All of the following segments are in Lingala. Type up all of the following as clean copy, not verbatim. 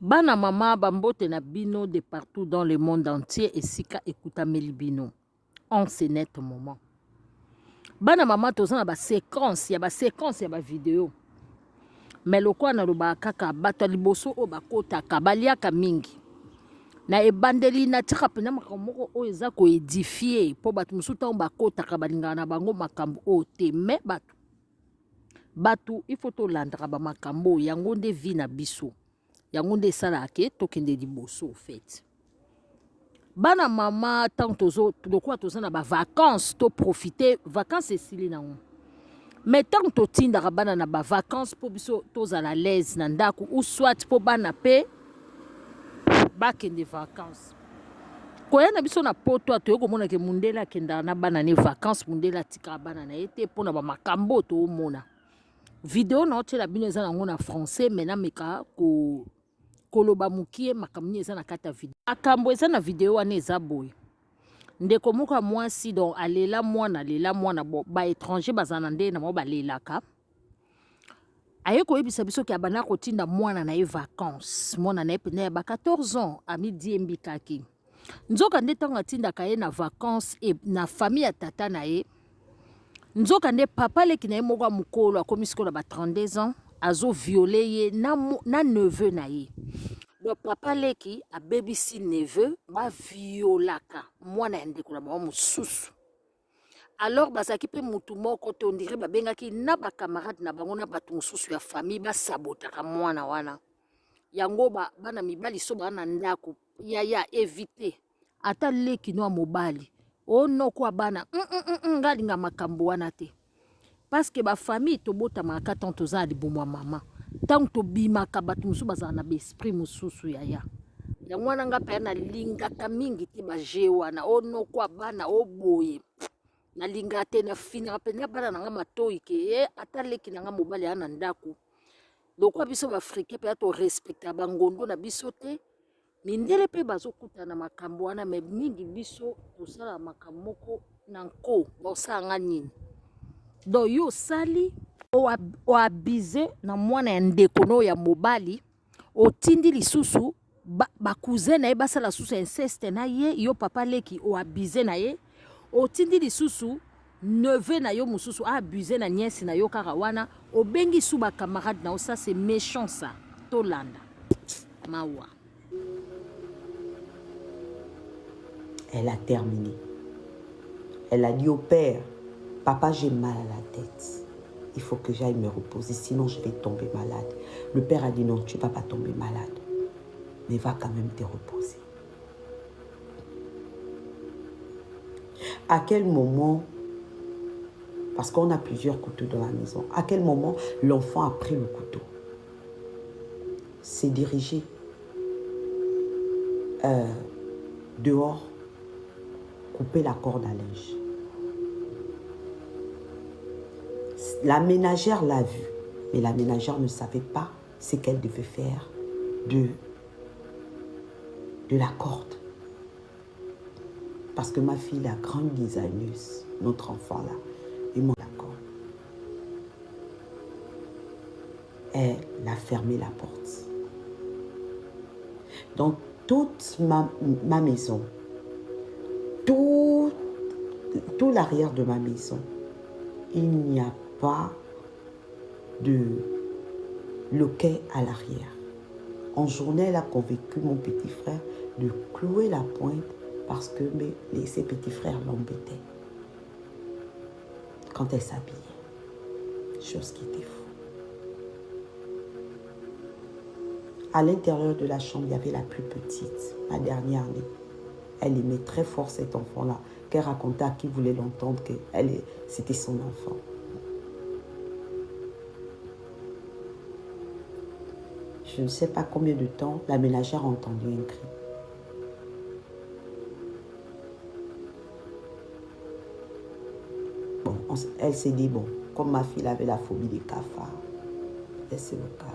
Bana mama bambote na bino de partout dans le monde entier et sika ekutameli bino. En ce net moment. Bana mama tozana ba séquence ya ba vidéo. Mais lokwa na loba kaka bato liboso o bakota kabaliaka mingi. Na ebandeli na tika pena makamoko o eza ko édifier po bato musuta bakota kabalinga na bango makambo o te mais bato il faut to landra ba makambo yango nde vie na biso. Yango nde salake tokende liboso fait. Bana mama tant tozo lokwa tozana ba vacances to profiter vacances esili na ngo. Mais tant to tinda bana na ba vacances po biso tozala l'aise na ndako ou soit po bana pe bakende vacances. Koya na biso na poto atoyo komona ke mundela kenda na bana ne vacances mundela tika bana na ete pona ba makambo to mona. Vidéo na otela bino eza nango na français mais na meka ko koloba mukie makamni eza na kata video. Akambo eza na video wana eza boy. Ndeko muka mwasi donc alela mwana ba étranger bazana nde na mo balelaka. Aye ko yebisa biso ki abana ko tinda mwana na vacances. Mwana na pene ba 14 ans ami diembi kaki. Nzoka nde tanga tinda kaye na vacances et na famille ya tata na ye. Nzoka nde papa leki na ye moko mukolo akomisiko na ba 32 ans azo violer ye na neveu na ye. Donc papa leki a baby si neveu ba violaka mwana ndeko na ba mususu. Alors bazaki pe mutu moko to ndire ba bengaki na ba camarade na bango na batu mususu ya famille ba sabotaka mwana wana. Yango bana mibali so bana ndako ya éviter ata leki no mobali. O no kwa bana ngalinga makambo wana te. Parce que ba famille to bota maka tanto za libumwa mama. Tant to bimaka batu mususu bazana ba esprit mususu ya. Ya mwana nga pe na lingaka mingi te ba jewana o no kwa bana o boye. Na lingate na fina pe na bana nga matoi ke ata leki nga mobali ana ndako. Donc kwa biso ba africain pe to respecter bangondo na biso te. Mindele pe bazokuta na makambo wana me mingi biso tosala makamoko na nko bosanga nini. Do yo sali o abize na mwana ya ndeko no ya mobali o tindi lisusu ba cousin na ye basala susu inceste na ye yo papa leki o abize na ye o tindi lisusu neveu na yo mususu a abusé na nièce na yo kaka wana o bengi su ba camarade na o ça c'est méchant ça tolanda mawa. Elle a terminé. Elle a dit au père, papa, j'ai mal à la tête. Il faut que j'aille me reposer, sinon je vais tomber malade. Le père a dit non, tu ne vas pas tomber malade. Mais va quand même te reposer. À quel moment, parce qu'on a plusieurs couteaux dans la maison, à quel moment l'enfant a pris le couteau? S'est dirigé dehors, couper la corde à linge. La ménagère l'a vu, mais la ménagère ne savait pas ce qu'elle devait faire de la corde. Parce que ma fille, la grande designeuse, notre enfant là, est mon d'accord. Elle a fermé la porte. Donc, toute ma maison, tout l'arrière de ma maison, il n'y a pas de loquet à l'arrière. En journée, elle a convaincu mon petit frère de clouer la pointe parce que ses petits frères l'embêtaient quand elle s'habillait. Chose qui était fou. À l'intérieur de la chambre, il y avait la plus petite, ma dernière année. Elle aimait très fort cet enfant-là, qu'elle racontait à qui voulait l'entendre que c'était son enfant. Je ne sais pas combien de temps, la ménagère a entendu un cri. Bon, elle s'est dit, bon, comme ma fille avait la phobie des cafards, c'est le cafard.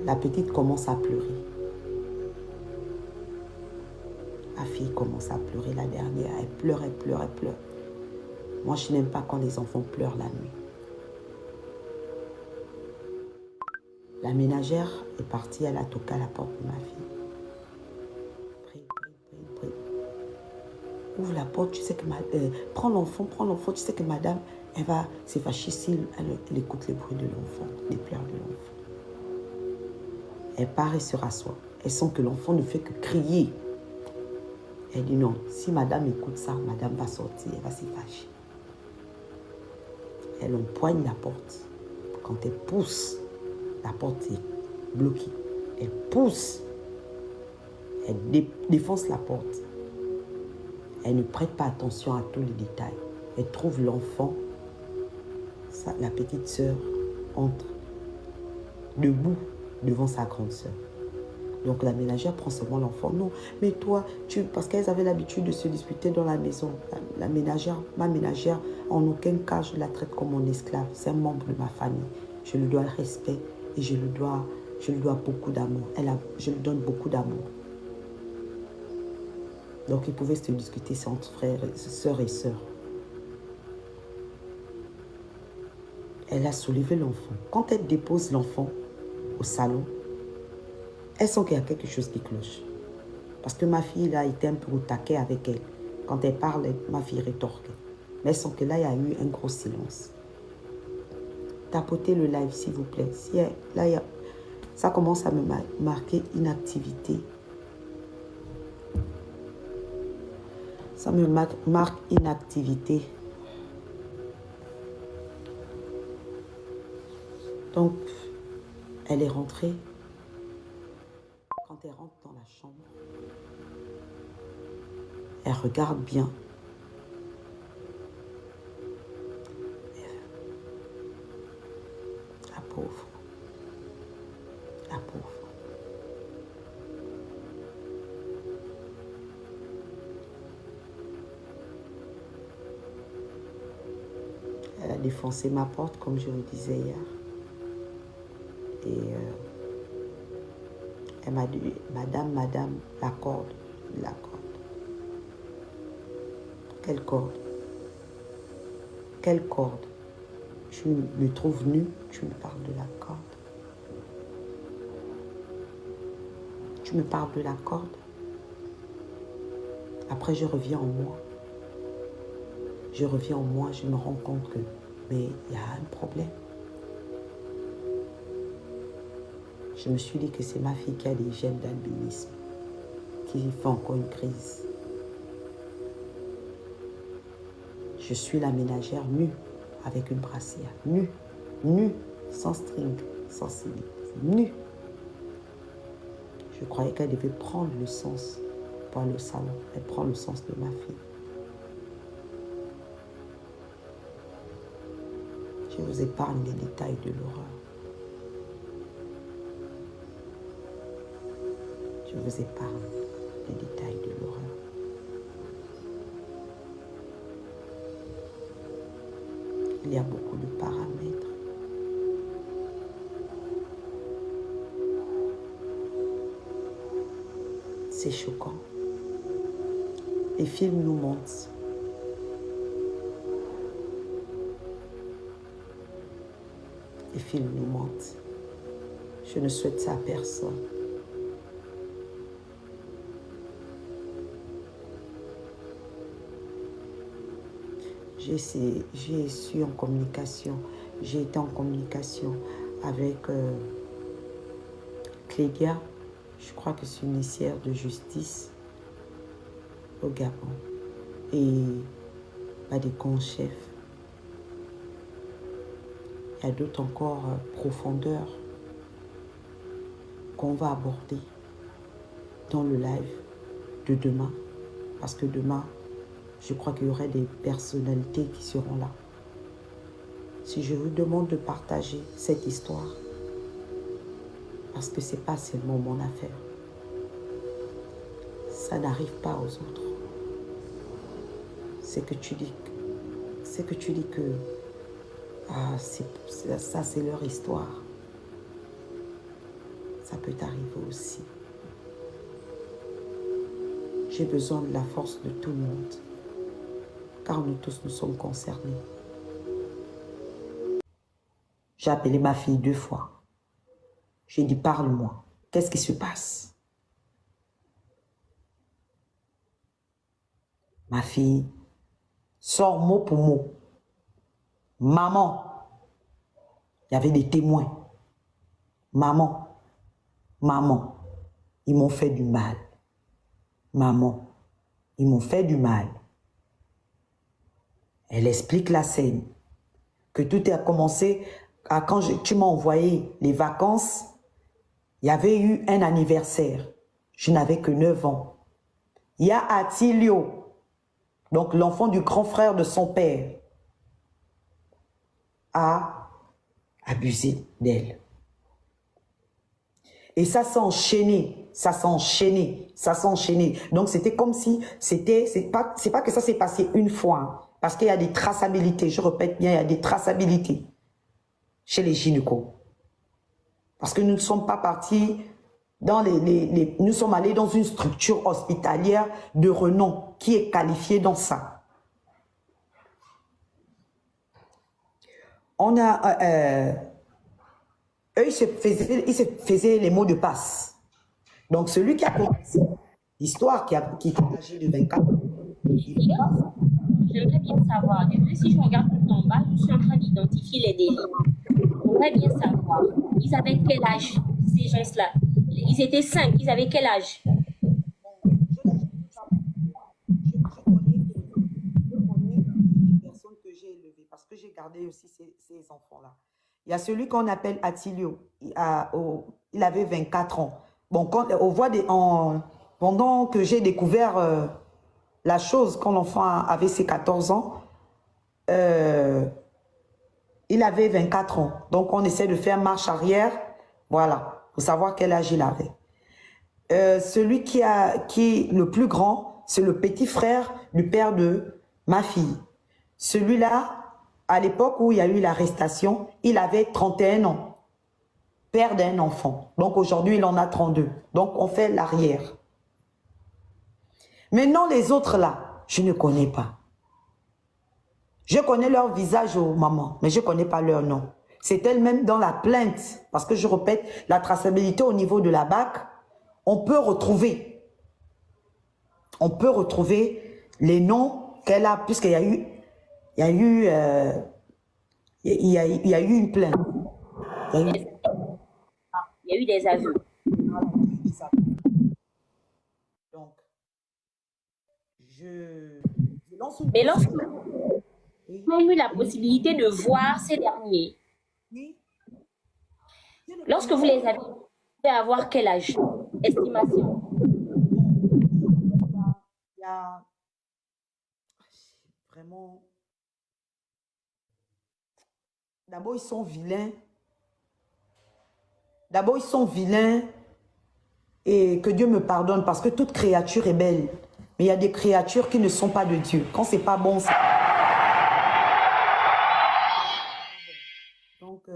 La petite commence à pleurer. Ma fille commence à pleurer, la dernière. Elle pleure, elle pleure, elle pleure. Moi, je n'aime pas quand les enfants pleurent la nuit. La ménagère est partie, elle a toqué à la porte de ma fille. Prie, prie, prie, prie. Ouvre la porte, tu sais que prends l'enfant, tu sais que madame, elle va se fâcher si elle écoute les bruits de l'enfant, les pleurs de l'enfant. Elle part et se rassoit. Elle sent que l'enfant ne fait que crier. Elle dit non, si madame écoute ça, madame va sortir, elle va se fâcher. Elle empoigne la porte. Quand elle pousse, la porte est bloquée. Elle pousse. Elle défonce la porte. Elle ne prête pas attention à tous les détails. Elle trouve l'enfant, la petite sœur, entre debout devant sa grande sœur. Donc la ménagère prend seulement l'enfant. Non, mais toi, parce qu'elles avaient l'habitude de se disputer dans la maison. Ma ménagère, en aucun cas, je la traite comme mon esclave. C'est un membre de ma famille. Je lui dois le respect et je lui dois beaucoup d'amour. Je lui donne beaucoup d'amour. Donc ils pouvaient se discuter entre frères, sœurs et sœurs. Elle a soulevé l'enfant. Quand elle dépose l'enfant au salon, elle sent qu'il y a quelque chose qui cloche. Parce que ma fille là était un peu au taquet avec elle. Quand elle parle, ma fille rétorque. Mais elle sent que là, il y a eu un gros silence. Tapotez le live, s'il vous plaît. Ça commence à me marquer inactivité. Ça me marque inactivité. Donc, elle est rentrée. Quand elle rentre dans la chambre, elle regarde bien. La pauvre. La pauvre. Elle a défoncé ma porte, comme je vous disais hier. Et elle m'a dit, madame, la corde. Quelle corde? Quelle corde? Tu me trouves nue, tu me parles de la corde. Tu me parles de la corde. Après, je reviens en moi. Je me rends compte que, mais il y a un problème. Je me suis dit que c'est ma fille qui a des gènes d'albinisme, qui fait encore une crise. Je suis la ménagère nue, avec une brassière, nue, sans string, sans cilice, nue. Je croyais qu'elle devait prendre le sens pour aller au salon. Elle prend le sens de ma fille. Je vous épargne les détails de l'horreur. Je vous épargne les détails de l'horreur. Il y a beaucoup de paramètres. C'est choquant. Les films nous mentent. Les films nous mentent. Je ne souhaite ça à personne. J'ai été en communication avec Clédia, je crois que c'est une huissière de justice au Gabon, et des chefs. Il y a d'autres encore profondeurs qu'on va aborder dans le live de demain, parce que demain, je crois qu'il y aurait des personnalités qui seront là. Si je vous demande de partager cette histoire, parce que ce n'est pas seulement mon affaire. Ça n'arrive pas aux autres. C'est que tu dis que ça c'est leur histoire. Ça peut t'arriver aussi. J'ai besoin de la force de tout le monde. car nous tous nous sommes concernés. J'ai appelé ma fille 2 fois. J'ai dit, parle-moi. Qu'est-ce qui se passe? Ma fille sort mot pour mot. Maman, il y avait des témoins. Maman, maman, ils m'ont fait du mal. Maman, ils m'ont fait du mal. Elle explique la scène. Que tout a commencé à quand tu m'as envoyé les vacances. Il y avait eu un anniversaire. Je n'avais que 9 ans. Il y a Attilio, donc l'enfant du grand frère de son père, a abusé d'elle. Et ça s'est enchaîné, ça s'est enchaîné, ça s'est enchaîné. Donc c'était comme si c'est pas que ça s'est passé une fois, hein, parce qu'il y a des traçabilités, je répète bien, il y a des traçabilités chez les gynécos. Parce que nous ne sommes pas partis dans nous sommes allés dans une structure hospitalière de renom qui est qualifiée dans ça. On a, eux, ils se faisaient les mots de passe. Donc celui qui a commencé l'histoire, qui est âgé de 24 ans, j'aimerais bien savoir, désolé si je regarde tout en bas, je suis en train d'identifier les délits. J'aimerais bien savoir, ils avaient quel âge, ces gens-là? Ils étaient 5, ils avaient quel âge? Je connais les personnes que j'ai élevées, parce que j'ai gardé aussi ces enfants-là. Il y a celui qu'on appelle Attilio, il avait 24 ans. Bon, quand on voit pendant que j'ai découvert la chose, quand l'enfant avait ses 14 ans, il avait 24 ans. Donc, on essaie de faire marche arrière, voilà, pour savoir quel âge il avait. Celui qui est le plus grand, c'est le petit frère du père de ma fille. Celui-là, à l'époque où il y a eu l'arrestation, il avait 31 ans, père d'un enfant. Donc, aujourd'hui, il en a 32. Donc, on fait l'arrière. Maintenant, les autres là, je ne connais pas. Je connais leur visage aux mamans, mais je ne connais pas leur nom. C'est elle-même dans la plainte, parce que je répète, la traçabilité au niveau de la BAC, on peut retrouver les noms qu'elle a, puisqu'il y a eu, il y a eu une plainte. Il y a eu des aveux. Donc, Mais lorsque vous avez eu la possibilité de voir ces derniers, lorsque vous les avez, vous pouvez avoir quel âge? Estimation. Il y a vraiment... D'abord, ils sont vilains. D'abord, ils sont vilains. Et que Dieu me pardonne, parce que toute créature est belle. Mais il y a des créatures qui ne sont pas de Dieu. Quand c'est pas bon, c'est... Donc,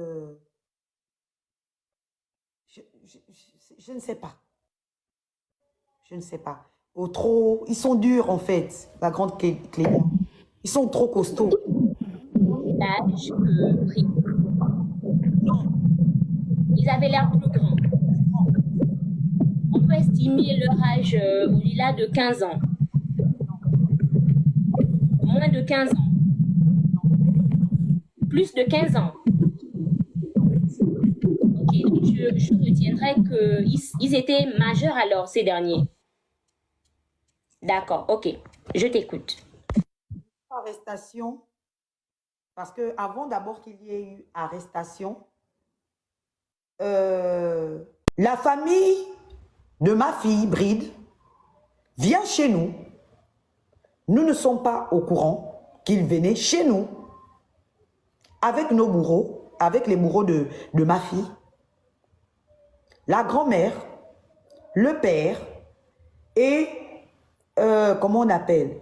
je ne sais pas. Je ne sais pas. Ils sont durs, en fait, la grande clé. Ils sont trop costauds. L'âge pris. Ils avaient l'air plus grands. On peut estimer leur âge au-delà de 15 ans. Moins de 15 ans. Plus de 15 ans. Ok, donc je retiendrai qu'ils étaient majeurs alors, ces derniers. D'accord, ok, je t'écoute. Arrestation, parce que avant d'abord qu'il y ait eu arrestation, la famille de ma fille, Bride, vient chez nous. Nous ne sommes pas au courant qu'il venait chez nous avec nos bourreaux, avec les bourreaux de ma fille, la grand-mère, le père et, comment on appelle,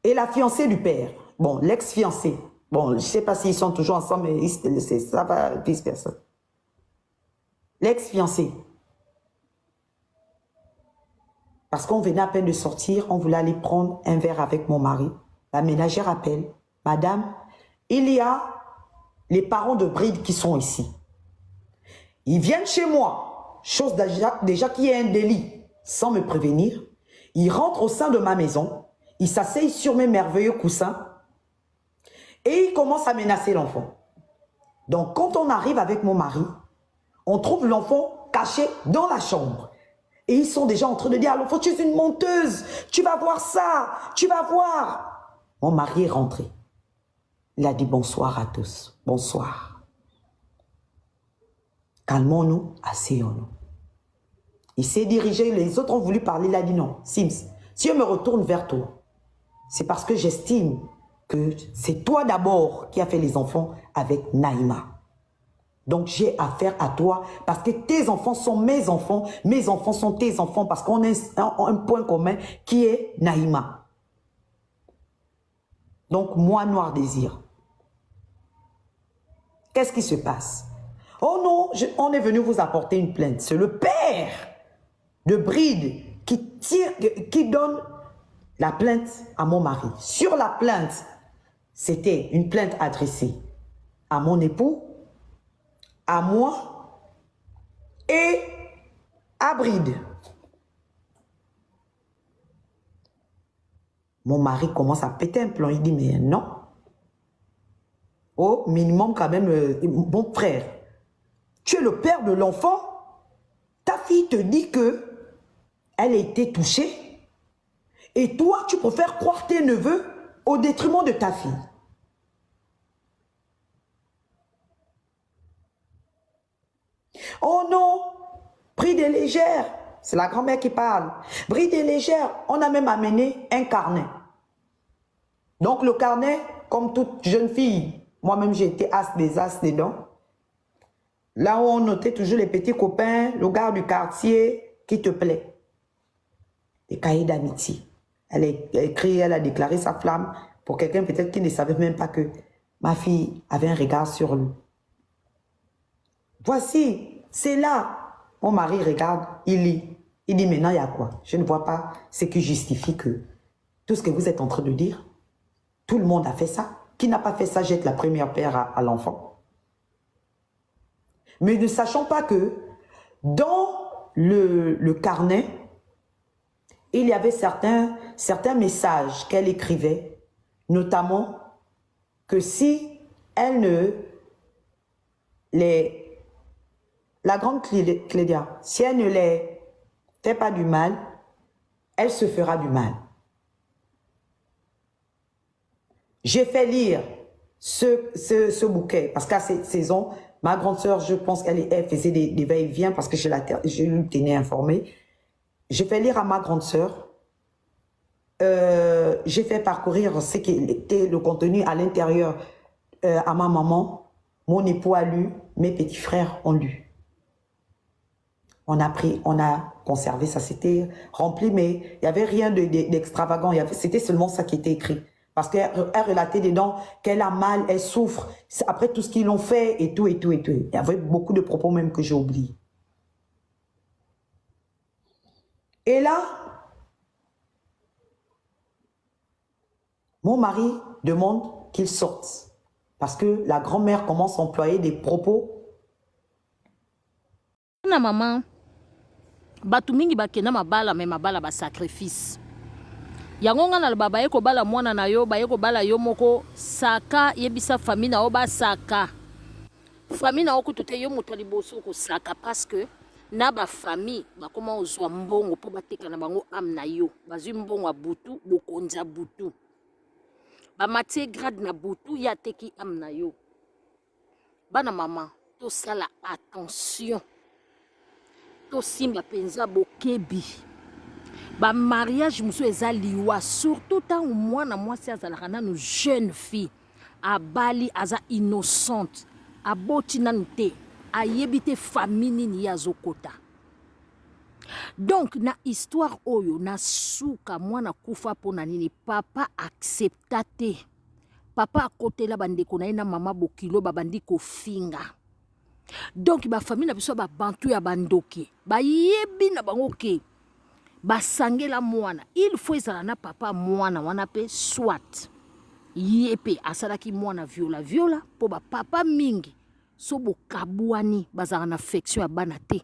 et la fiancée du père. Bon, l'ex-fiancée. Bon, je ne sais pas s'ils sont toujours ensemble, mais ça va vice-versa. L'ex-fiancée. Parce qu'on venait à peine de sortir, on voulait aller prendre un verre avec mon mari, La ménagère appelle. Madame, il y a les parents de Bride qui sont ici. Ils viennent chez moi, chose déjà qui est un délit, sans me prévenir. Ils rentrent au sein de ma maison, ils s'asseyent sur mes merveilleux coussins et ils commencent à menacer l'enfant. Donc quand on arrive avec mon mari, on trouve l'enfant caché dans la chambre. Et ils sont déjà en train de dire à l'enfant, tu es une menteuse, tu vas voir ça, tu vas voir. Mon mari est rentré. Il a dit bonsoir à tous. Bonsoir. Calmons-nous, asseyons-nous. Il s'est dirigé, les autres ont voulu parler, il a dit non. Sims, si je me retourne vers toi, c'est parce que j'estime que c'est toi d'abord qui as fait les enfants avec Naïma. Donc j'ai affaire à toi parce que tes enfants sont mes enfants sont tes enfants parce qu'on a un point commun qui est Naïma. Donc moi, Noir Désir. Qu'est-ce qui se passe? Oh non, on est venu vous apporter une plainte. C'est le père de Bride qui donne la plainte à mon mari. Sur la plainte, c'était une plainte adressée à mon époux, à moi et à Bride. Mon mari commence à péter un plomb. Il dit, mais non. Au minimum quand même, mon frère, tu es le père de l'enfant. Ta fille te dit que elle a été touchée. Et toi, tu préfères croire tes neveux au détriment de ta fille. Oh non, Bride est légère. C'est la grand-mère qui parle. Bride est légère. On a même amené un carnet. Donc le carnet, comme toute jeune fille, moi-même j'ai été as des as dedans. Là où on notait toujours les petits copains, le gars du quartier qui te plaît. Des cahiers d'amitié. Elle a écrit, elle a déclaré sa flamme pour quelqu'un peut-être qui ne savait même pas que ma fille avait un regard sur lui. Voici, c'est là. Mon mari regarde, il lit. Il dit maintenant il y a quoi? Je ne vois pas ce qui justifie que tout ce que vous êtes en train de dire, tout le monde a fait ça. Qui n'a pas fait ça jette la première pierre à l'enfant. Mais ne sachant pas que dans le carnet, il y avait certains messages qu'elle écrivait, notamment que si elle ne les... La grande Clédia, si elle ne les fait pas du mal, elle se fera du mal. J'ai fait lire ce bouquet, parce qu'à cette saison, ma grande sœur, je pense qu'elle faisait des va-et-vient parce que je lui tenais informée. J'ai fait lire à ma grande sœur, j'ai fait parcourir ce qui était le contenu à l'intérieur à ma maman. Mon époux a lu, mes petits frères ont lu. On a conservé ça, c'était rempli, mais il n'y avait rien d'extravagant, c'était seulement ça qui était écrit. Parce qu'elle relatait dedans qu'elle a mal, elle souffre, après tout ce qu'ils l'ont fait et tout, et tout, et tout. Il y avait beaucoup de propos même que j'ai oubliés. Et là, mon mari demande qu'il sorte. Parce que la grand-mère commence à employer des propos. Na maman, batu mingi bakena mabala me mabala ba sacrifice. Yango nga na baba yeko bala mwana na yo, ba yeko bala yo moko saka yebisa famille na oba saka. Famille na okutote yo muto liboso ko saka parce que na ba famille ba koma ozwa mbongo po bateka na bango am na yo. Bazwi mbongo butu bokonza butu. Ba matie grade na butu ya teki am na yo. Bana mama, to sala attention. To simba penza bokebi. Ba mariage muso eza liwa surtout tant mwana mwasi azalaka nanu jeune fille abali aza innocente aboti nanu te ayebite famille nini yazokota. Donc na histoire oyo na suka mwana kufa pona nini papa accepta te. Papa akotela bandeko na ye na mama bokilo babandi kofinga. Donc ba famille na biso ba bantu ya bandoki ba yebi na bango ke basangela mwana il faut ezala na papa mwana wana pe soit Yepe asalaki mwana viola po ba papa mingi so bokabwani bazala na affection ya bana te.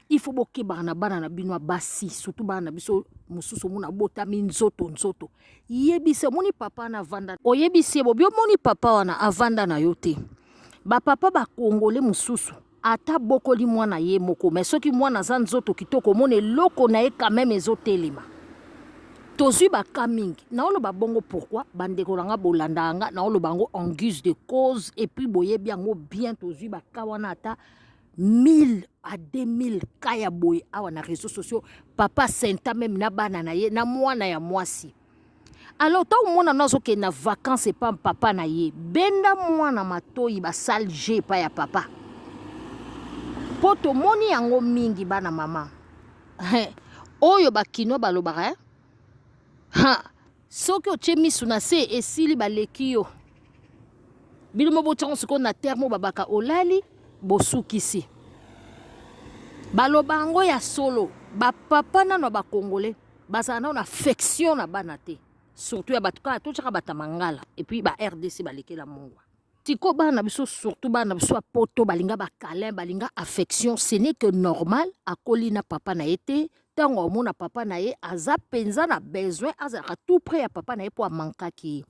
Il faut bokebaka na bana na bino basi surtout bana na biso mususu muna botami nzoto. Yebise moni papa na vanda. Oyebise bo moni papa wana avanda na yo te. Ba papa ba kongole mususu ata bokoli mwana ye moko mais soki mwana za nzoto kitoko mone loko na ye quand même ezotelema. Tozui ba kamingi na oloba bongo pourquoi bandeko langa bolandanga na oloba bango en guise de cause et puis boyebi yango bien tozui ba kawana ata 1000 à 2000 kaya boy awa na réseaux sociaux papa senta même na bana na ye na mwana ya mwasi. Alors tant mwana nazo ke na vacances et pas papa na ye benda mwana matoyi ba salje pa ya papa poto moni yango mingi bana mama oyo bakino balobaka ha soki otie misu na se esili baleki yo bino mo botango siko na termo babaka olali bosukisi baloba ngo ya solo ba papa nano ba congolais bazana na affection na bana te surtout ya batuka tochaka batamangala et puis ba RDC baleki la mongwa tiko bana biso surtout bana biso poto balinga ba câlin balinga affection ce n'est que normal akoli na papa na été tango mona papa na ye aza penza na besoin azaka tout près ya papa na ye po amankaki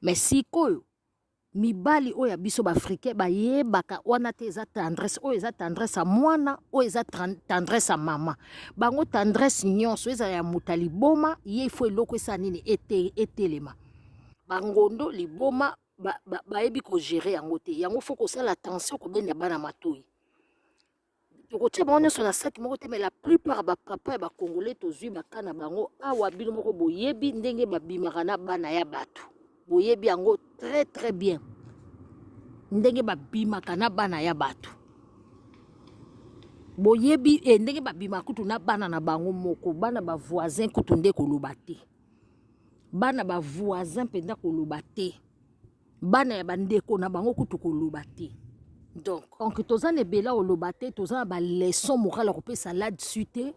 mais sikoyo mibali oya biso ba africain ba yebaka wana te eza tendresse oyo eza tendresse a mwana oyo eza tendresse a mama bango tendresse nyonso eza ya muta liboma ye faut eloko esa nini etelema bangondo liboma bayebi ko gérer yango te yango faut ko sala attention ko benda bana matoyi tokotia bango nyonso na saki moko te mais la plupart ba papa ba congolais tozwi bakana bango awa bino moko boyebi ndenge babimaka na bana ya bato boyebi yango très très bien ndenge babimaka na bana ya bato boyebi ndenge babimaka kutu na bana na bango moko bana ba voisin kutu nde koloba te bana ba voisin penda koloba te bana ya bandeko na bango kutu koloba te. Donc tozan ebela oloba te tozan ba leçon morale kopesa là-dessus te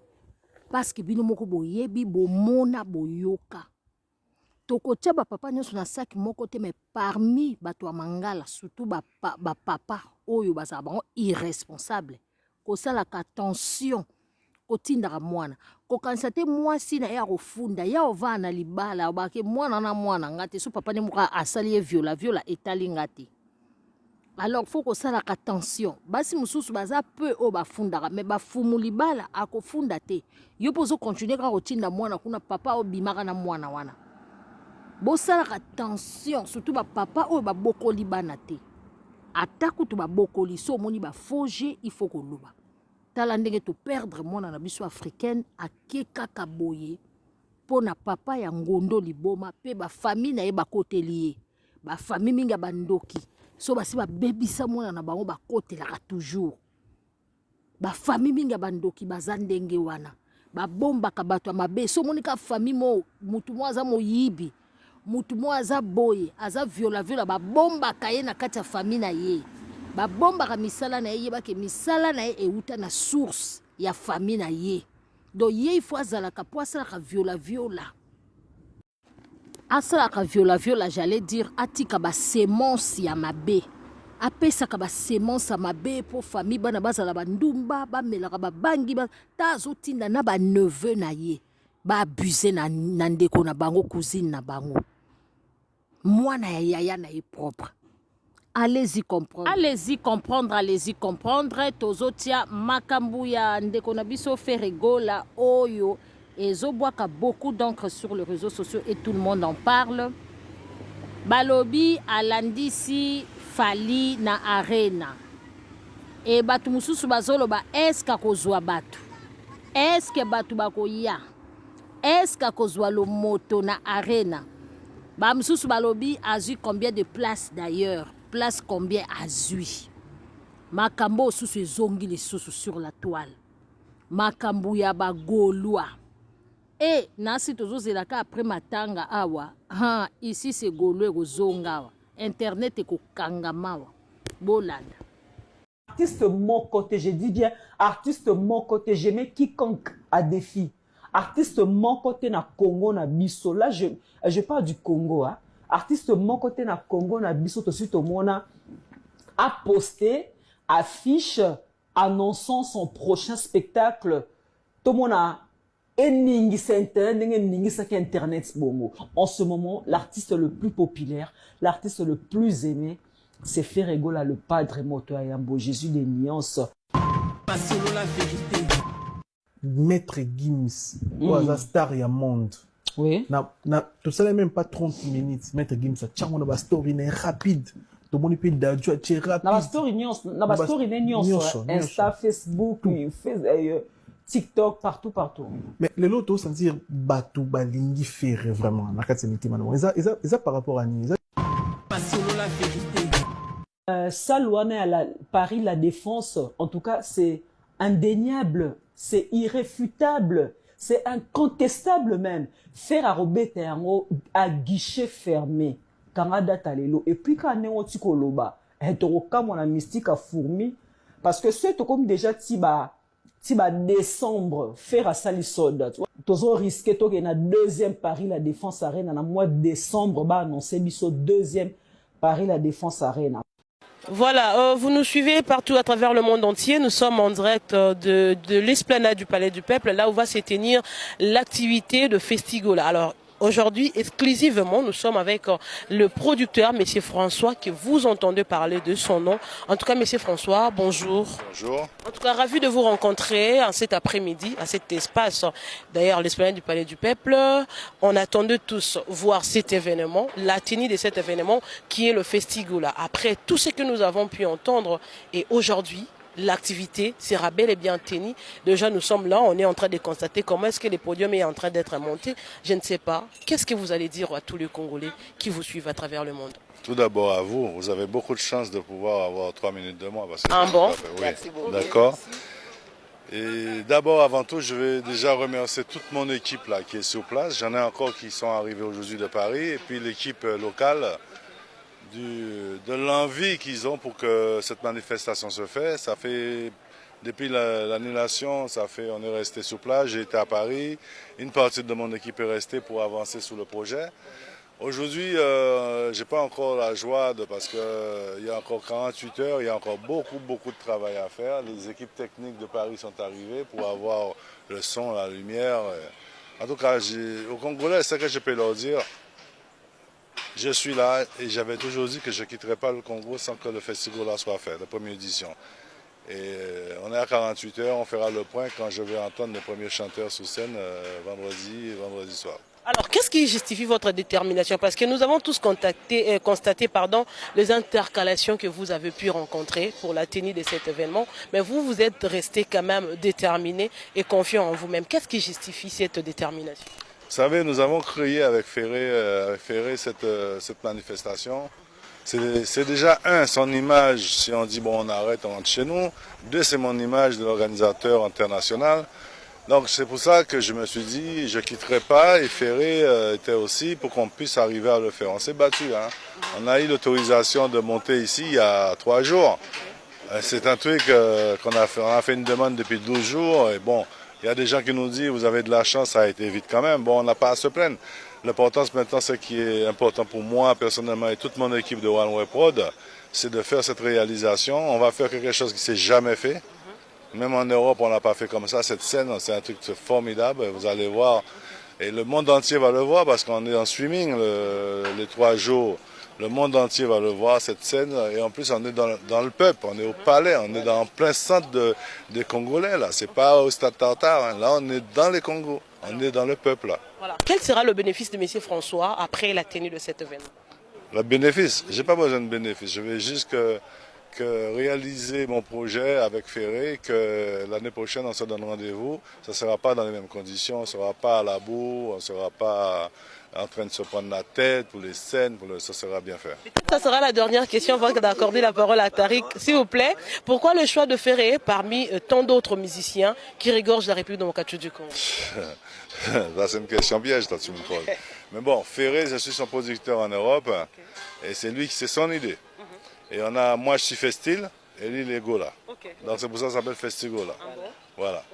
parce que bino moko boyebi bomona boyoka tokotia ba papa nyonso na saki moko te mais parmi bato ya mangala surtout ba papa oyo bazala bango irresponsable kosalaka attention kotindaka mwana kokanisa te mwasi na ya kofunda ya ovana na libala obake mwana na mwana ngate so papa ne moka asali ye viola etali ngate. Alors faut que ça la attention basi mususu baza peu o bafundaka mais bafumu libala akofunda te yo pozo continuer ka kotinda mwana kuna papa o bimaka na mwana wana bosala attention surtout ba papa o babokoli bana te ataku to babokoli so moni ba foje il faut ko luba tala ndenge to perdre mwana na biso africaine akeka kaboye pona papa ya ngondo liboma pe ba famille na ye bakotelier ba famille minga bandoki so basi babebisa mwana na bango bakotelaka toujours ba famille minga bandoki bazandenge wana babombaka bato ya mabe so monika famille mo mutu mo aza moyibi mutu mo aza boye aza viola babombaka ye na kati ya famille na ye babombaka misala na ye yebake misala na ye euta na source ya famille na ye donc ye il faut azalaka po asalaka viola asalaka viola j'allais dire atika ba semence ya mabe apesaka ba semence ya mabe po famille bana bazala bandumba bamelaka babangi tazotinda na ba neveu na ye ba abuser na ndeko na bango cousine na bango mwana ya yaya na ye propre. Allez-y comprendre tozotia makambu ya ndeko na biso Ferregola oyo ezobwaka beaucoup d'encre sur les réseaux sociaux et tout le monde en parle. Balobi alandisi fali na arena. Et batu mususu bazoloba eska kozwa batu. Eske batu bakoya. Eska kozwa lo moto na arena. Ba mususu balobi azu combien de places d'ailleurs? Place combien azui? Makambo susu ezongi les susu sur la toile. Makambu ya bagolwa. Et nasi tozozelaka après matanga awa. Ici c'est golwe kozonga awa. Internet ekokangamawa. Bolanda. Artiste mon côté, je dis bien artiste mon côté, je mets quiconque à défi. Artiste mon côté na Congo na biso. Là je parle du Congo hein. artiste mon côté na Congo na biso to suite au mona a posté affiche annonçant son prochain spectacle. Tout le monde a internet bongo. En ce moment, l'artiste le plus populaire, l'artiste le plus aimé, c'est Ferregola, le padre Moto Ayambo, Jésus des nuances. Passons la vérité. Maître Gims, la star ya monde. Oui. Tu sais même pas 30 minutes. Maître Gims, tu as une story rapide. Tout le monde peut dire tu es rapide. Na story nuance, Insta, Facebook, TikTok, partout. Mais le lot, tu sentir Batou Balingi faire vraiment. Ça par rapport à Ni. Passons la vérité. Salouane à Paris, la défense, en tout cas, c'est indéniable, c'est irréfutable, c'est incontestable même. Faire à Robert à guichet fermé. Et puis quand on est au Loba, on a mystique à fourmi. Parce que c'est comme déjà Tiba décembre, faire à Salisoda. Tu as risqué qu'il y ait un deuxième Paris la Défense Arena. Dans le mois de décembre, bah annoncé biso deuxième Paris la Défense Arena. Voilà, vous nous suivez partout à travers le monde entier. Nous sommes en direct de l'esplanade du Palais du Peuple, là où va se tenir l'activité de Festigola. Alors, aujourd'hui, exclusivement, nous sommes avec le producteur, M. François, que vous entendez parler de son nom. En tout cas, M. François, bonjour. Bonjour. En tout cas, ravi de vous rencontrer en cet après-midi, à cet espace, d'ailleurs, l'esplanade du Palais du Peuple. On attendait tous voir cet événement, la tenue de cet événement, qui est le Festigola. Après tout ce que nous avons pu entendre, et aujourd'hui, l'activité sera bel et bien tenue. Déjà, nous sommes là, on est en train de constater comment est-ce que le podium est en train d'être monté. Je ne sais pas. Qu'est-ce que vous allez dire à tous les Congolais qui vous suivent à travers le monde? Tout d'abord à vous, vous avez beaucoup de chance de pouvoir avoir 3 minutes de moi. Parce que Bon? Oui, d'accord. Et d'abord, avant tout, je vais déjà remercier toute mon équipe là qui est sur place. J'en ai encore qui sont arrivés aujourd'hui de Paris. Et puis l'équipe locale, de l'envie qu'ils ont pour que cette manifestation se fasse. Ça fait, depuis l'annulation, on est resté sur place, j'ai été à Paris, une partie de mon équipe est restée pour avancer sur le projet. Aujourd'hui, je n'ai pas encore la joie parce qu'il y a encore 48 heures, il y a encore beaucoup de travail à faire. Les équipes techniques de Paris sont arrivées pour avoir le son, la lumière. En tout cas, aux Congolais, c'est ce que je peux leur dire. Je suis là et j'avais toujours dit que je ne quitterai pas le Congo sans que le festival soit fait, la première édition. Et on est à 48 heures, on fera le point quand je vais entendre les premiers chanteurs sur scène vendredi soir. Alors, qu'est-ce qui justifie votre détermination? Parce que nous avons tous constaté les intercalations que vous avez pu rencontrer pour la tenue de cet événement. Mais vous êtes resté quand même déterminé et confiant en vous-même. Qu'est-ce qui justifie cette détermination? Vous savez, nous avons créé avec Ferré cette manifestation. C'est déjà son image, si on dit bon on arrête, on rentre chez nous. Deux, c'est mon image de l'organisateur international. Donc c'est pour ça que je me suis dit, je ne quitterai pas, et Ferré était aussi pour qu'on puisse arriver à le faire. On s'est battu, hein. On a eu l'autorisation de monter ici il y a 3 jours. C'est un truc qu'on a fait, on a fait une demande depuis 12 jours, et bon, il y a des gens qui nous disent, vous avez de la chance, ça a été vite quand même. Bon, on n'a pas à se plaindre. L'important maintenant, ce qui est important pour moi personnellement et toute mon équipe de One Way Prod, c'est de faire cette réalisation. On va faire quelque chose qui ne s'est jamais fait. Même en Europe, on n'a pas fait comme ça. Cette scène, c'est un truc formidable. Vous allez voir. Et le monde entier va le voir parce qu'on est en streaming les 3 jours. Le monde entier va le voir, cette scène. Et en plus, on est dans le peuple, on est au palais, on est en plein centre des Congolais. Là, c'est pas au Stade Tartare. Hein. Là, on est dans les Congos. On est dans le peuple. Là. Voilà. Quel sera le bénéfice de M. François après la tenue de cet événement? Le bénéfice? Je n'ai pas besoin de bénéfice. Je vais juste que réaliser mon projet avec Ferré, que l'année prochaine, on se donne rendez-vous. Ça ne sera pas dans les mêmes conditions, on ne sera pas à la bourre, on ne sera pas en train de se prendre la tête pour les scènes, ça sera bien fait. Ça sera la dernière question avant d'accorder la parole à Tariq. S'il vous plaît, pourquoi le choix de Ferré parmi tant d'autres musiciens qui régorgent la République démocratique du Congo? Là, c'est une question piège, toi, tu me poses. Mais bon, Ferré, je suis son producteur en Europe, et c'est lui qui c'est son idée. Et moi je suis Festil et lui il est Gola. Donc c'est pour ça que ça s'appelle Festigola. Voilà.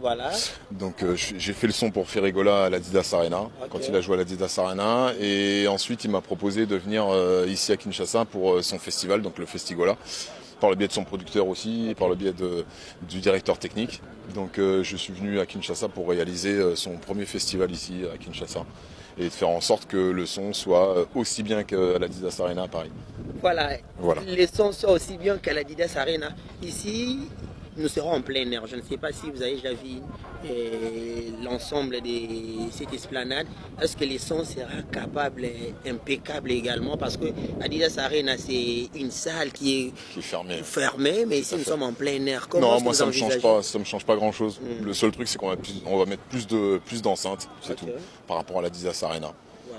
Voilà. Donc j'ai fait le son pour Ferregola à l'Adidas Arena, quand il a joué à l'Adidas Arena. Et ensuite, il m'a proposé de venir ici à Kinshasa pour son festival, donc le Festigola, par le biais de son producteur aussi, et par le biais du directeur technique. Donc je suis venu à Kinshasa pour réaliser son premier festival ici à Kinshasa et de faire en sorte que le son soit aussi bien qu'à l'Adidas Arena à Paris. Voilà. Voilà. Le son soit aussi bien qu'à l'Adidas Arena. Ici, nous serons en plein air. Je ne sais pas si vous avez déjà vu l'ensemble de cette esplanade. Est-ce que les sons sera capable et impeccable également? Parce que Adidas Arena, c'est une salle qui est fermée, mais ici nous sommes en plein air. Non, moi ça me change pas grand chose. Le seul truc, c'est qu'on va mettre plus d'enceintes, c'est tout, par rapport à l'Adidas Arena.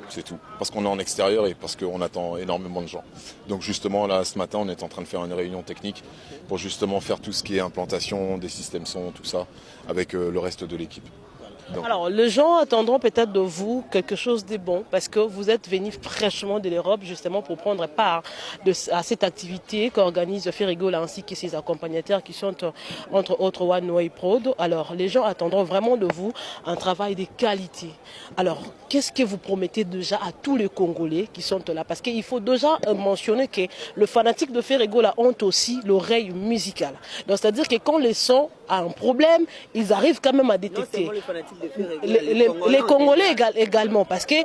C'est tout. Parce qu'on est en extérieur et parce qu'on attend énormément de gens. Donc justement, là, ce matin, on est en train de faire une réunion technique pour justement faire tout ce qui est implantation des systèmes son, tout ça, avec le reste de l'équipe. Donc. Alors, les gens attendront peut-être de vous quelque chose de bon parce que vous êtes venu fraîchement de l'Europe justement pour prendre part à cette activité qu'organise Ferregola ainsi que ses accompagnateurs qui sont entre autres One Way Prod. Alors, les gens attendront vraiment de vous un travail de qualité. Alors, qu'est-ce que vous promettez déjà à tous les Congolais qui sont là? Parce qu'il faut déjà mentionner que le fanatique de Ferregola ont aussi l'oreille musicale. Donc, c'est-à-dire que quand les sons ont un problème, ils arrivent quand même à détecter. Les Congolais également, parce que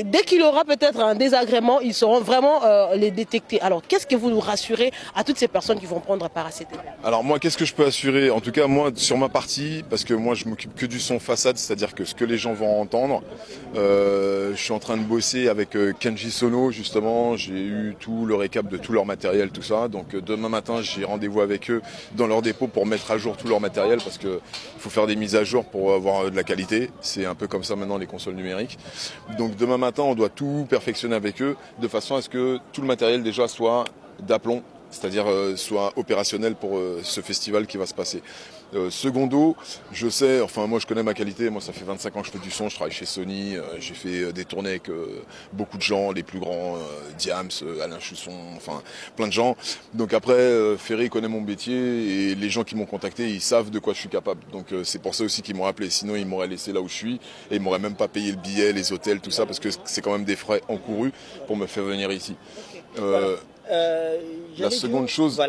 dès qu'il y aura peut-être un désagrément, ils sauront vraiment les détecter. Alors, qu'est-ce que vous nous rassurez à toutes ces personnes qui vont prendre part à cet événement? Alors moi, qu'est-ce que je peux assurer? En tout cas, moi, sur ma partie, parce que moi, je m'occupe que du son façade, c'est-à-dire que ce que les gens vont entendre, je suis en train de bosser avec Kenji Sono, justement. J'ai eu tout le récap de tout leur matériel, tout ça. Donc demain matin, j'ai rendez-vous avec eux dans leur dépôt pour mettre à jour tout leur matériel, parce qu'il faut faire des mises à jour pour avoir de la qualité. C'est un peu comme ça maintenant les consoles numériques. Donc demain matin, on doit tout perfectionner avec eux de façon à ce que tout le matériel déjà soit d'aplomb, c'est-à-dire soit opérationnel pour ce festival qui va se passer. Secondo, je sais, enfin moi je connais ma qualité, moi ça fait 25 ans que je fais du son, je travaille chez Sony, j'ai fait des tournées avec beaucoup de gens, les plus grands, Diams, Alain Chusson, enfin plein de gens. Donc après, Ferré connaît mon métier et les gens qui m'ont contacté, ils savent de quoi je suis capable. Donc c'est pour ça aussi qu'ils m'ont appelé, sinon ils m'auraient laissé là où je suis et ils m'auraient même pas payé le billet, les hôtels, tout ça, parce que c'est quand même des frais encourus pour me faire venir ici. La seconde chose,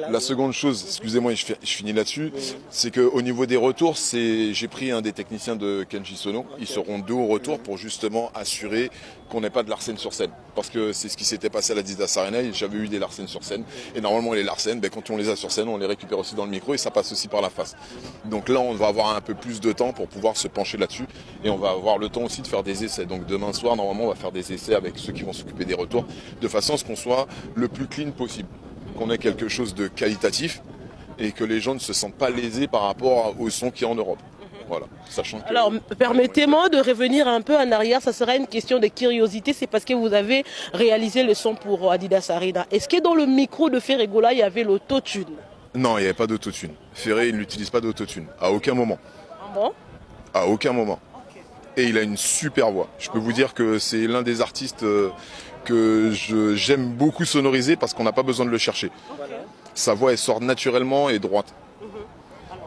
excusez-moi, je finis là-dessus, c'est qu'au niveau des retours, j'ai pris un des techniciens de Kenji Sono. Ils seront deux au retour pour justement assurer qu'on n'ait pas de Larsen sur scène. Parce que c'est ce qui s'était passé à la Adidas Arena, j'avais eu des Larsen sur scène. Et normalement, les Larsen, quand on les a sur scène, on les récupère aussi dans le micro et ça passe aussi par la face. Donc là, on va avoir un peu plus de temps pour pouvoir se pencher là-dessus. Et on va avoir le temps aussi de faire des essais. Donc demain soir, normalement, on va faire des essais avec ceux qui vont s'occuper des retours, de façon à ce qu'on soit le plus clean possible. Qu'on ait quelque chose de qualitatif et que les gens ne se sentent pas lésés par rapport au son qu'il y a en Europe. Voilà, sachant que... Alors, permettez-moi de revenir un peu en arrière, ça sera une question de curiosité, c'est parce que vous avez réalisé le son pour Adidas Arena. Est-ce que dans le micro de Ferregola, il y avait l'autotune? Non, il n'y avait pas d'autotune. Ferré, il n'utilise pas d'autotune, à aucun moment. Ah bon? À aucun moment. Okay. Et il a une super voix. Je peux vous dire que c'est l'un des artistes que j'aime beaucoup sonoriser parce qu'on n'a pas besoin de le chercher. Okay. Sa voix, elle sort naturellement et droite.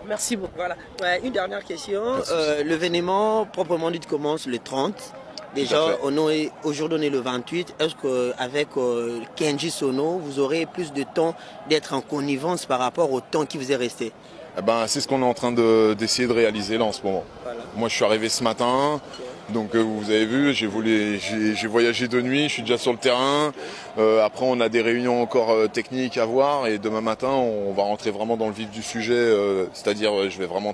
Merci beaucoup. Voilà. Ouais, une dernière question. L'événement proprement dit commence le 30. Déjà, aujourd'hui on est le 28. Est-ce qu'avec Kenji Sono, vous aurez plus de temps d'être en connivence par rapport au temps qui vous est resté? C'est ce qu'on est en train d'essayer de réaliser là en ce moment. Voilà. Moi je suis arrivé ce matin. Okay. Donc vous avez vu, j'ai voyagé de nuit, je suis déjà sur le terrain. Après on a des réunions encore techniques à voir et demain matin on va rentrer vraiment dans le vif du sujet. C'est-à-dire je vais vraiment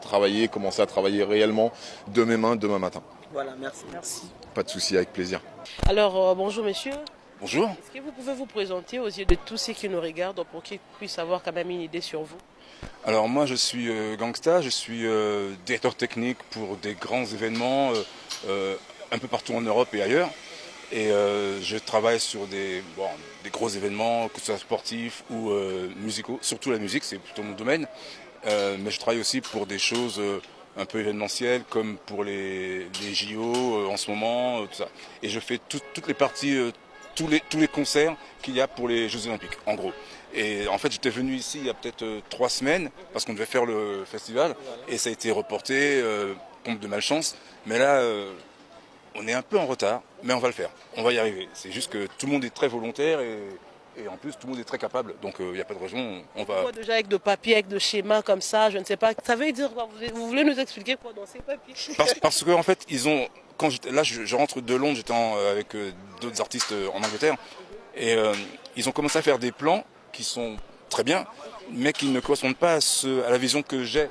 commencer à travailler réellement de mes mains demain matin. Voilà, merci. Pas de souci, avec plaisir. Alors bonjour monsieur. Bonjour. Est-ce que vous pouvez vous présenter aux yeux de tous ceux qui nous regardent pour qu'ils puissent avoir quand même une idée sur vous? Alors moi je suis Gangsta, je suis directeur technique pour des grands événements un peu partout en Europe et ailleurs. Et je travaille sur des gros événements, que ce soit sportifs ou musicaux, surtout la musique, c'est plutôt mon domaine. Mais je travaille aussi pour des choses un peu événementielles comme pour les JO en ce moment, tout ça. Et je fais toutes les parties, tous les concerts qu'il y a pour les Jeux Olympiques, en gros. Et en fait, j'étais venu ici il y a peut-être 3 semaines parce qu'on devait faire le festival et ça a été reporté, compte de malchance. Mais là, on est un peu en retard, mais on va le faire. On va y arriver. C'est juste que tout le monde est très volontaire et en plus tout le monde est très capable. Donc il n'y a pas de raison. On va. Déjà avec de papiers, avec de schémas comme ça, je ne sais pas. Ça veut dire quoi? Vous voulez nous expliquer quoi dans ces papiers? Parce qu'en fait, ils ont. Là, je rentre de Londres, j'étais avec d'autres artistes en Angleterre, et ils ont commencé à faire des plans qui sont très bien, mais qui ne correspondent pas à la vision que j'ai.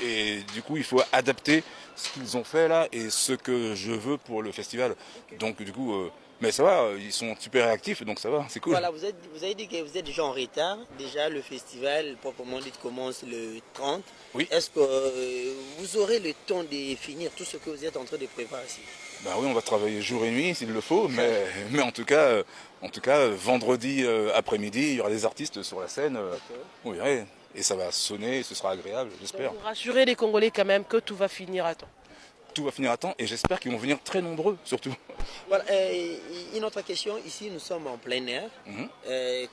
Et du coup, il faut adapter ce qu'ils ont fait là et ce que je veux pour le festival. Donc du coup, mais ça va, ils sont super réactifs, donc ça va, c'est cool. Voilà, vous avez dit que vous êtes déjà en retard. Déjà, le festival, proprement dit, commence le 30. Oui. Est-ce que vous aurez le temps de finir tout ce que vous êtes en train de préparer ici? Ben oui, on va travailler jour et nuit s'il le faut, mais en tout cas, vendredi après-midi, il y aura des artistes sur la scène. Vous verrez, et ça va sonner, ce sera agréable, j'espère. Pour rassurer les Congolais quand même que tout va finir à temps. Tout va finir à temps et j'espère qu'ils vont venir très nombreux surtout. Voilà, une autre question, ici nous sommes en plein air.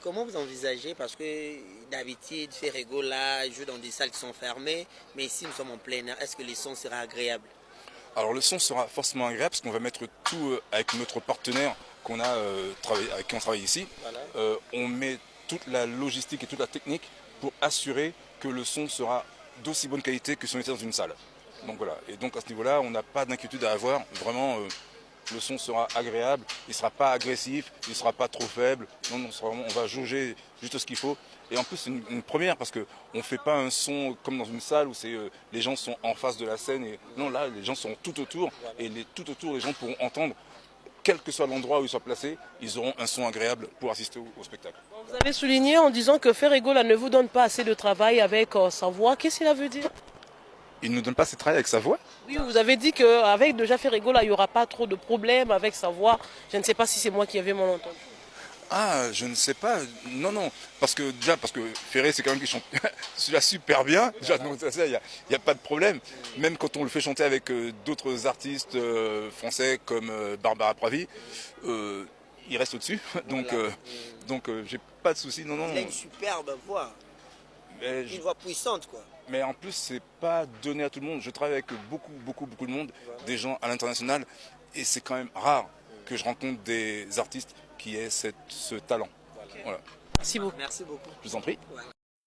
Comment vous envisagez, parce que d'habitude Ferrego là joue dans des salles qui sont fermées, mais ici nous sommes en plein air, est-ce que les sons seront agréables? Alors le son sera forcément agréable parce qu'on va mettre tout avec notre partenaire qu'on a avec qui on travaille ici. Voilà. On met toute la logistique et toute la technique pour assurer que le son sera d'aussi bonne qualité que si on était dans une salle. Donc voilà, et donc à ce niveau-là, on n'a pas d'inquiétude à avoir. Vraiment, le son sera agréable, il ne sera pas agressif, il ne sera pas trop faible. Non, on va jauger juste ce qu'il faut. Et en plus, c'est une première parce qu'on ne fait pas un son comme dans une salle où les gens sont en face de la scène. Non, là, les gens sont tout autour et tout autour, les gens pourront entendre, quel que soit l'endroit où ils soient placés, ils auront un son agréable pour assister au spectacle. Vous avez souligné en disant que Ferrego là ne vous donne pas assez de travail avec sa voix. Qu'est-ce que cela veut dire? Il ne nous donne pas assez de travail avec sa voix? Oui, vous avez dit qu'avec déjà Ferrego là, il n'y aura pas trop de problèmes avec sa voix. Je ne sais pas si c'est moi qui avais mal entendu. Ah, je ne sais pas. Non. Parce que Ferré, c'est quand même qui chante celui-là super bien. Déjà, donc il n'y a pas de problème. Même quand on le fait chanter avec d'autres artistes français comme Barbara Pravi, il reste au-dessus. Donc, j'ai pas de souci. Non. Il a une superbe voix. Une voix puissante, quoi. Mais en plus, c'est pas donné à tout le monde. Je travaille avec beaucoup de monde, des gens à l'international, et c'est quand même rare que je rencontre des artistes qui aient ce talent. Voilà. Merci beaucoup. Merci beaucoup. Je vous en prie.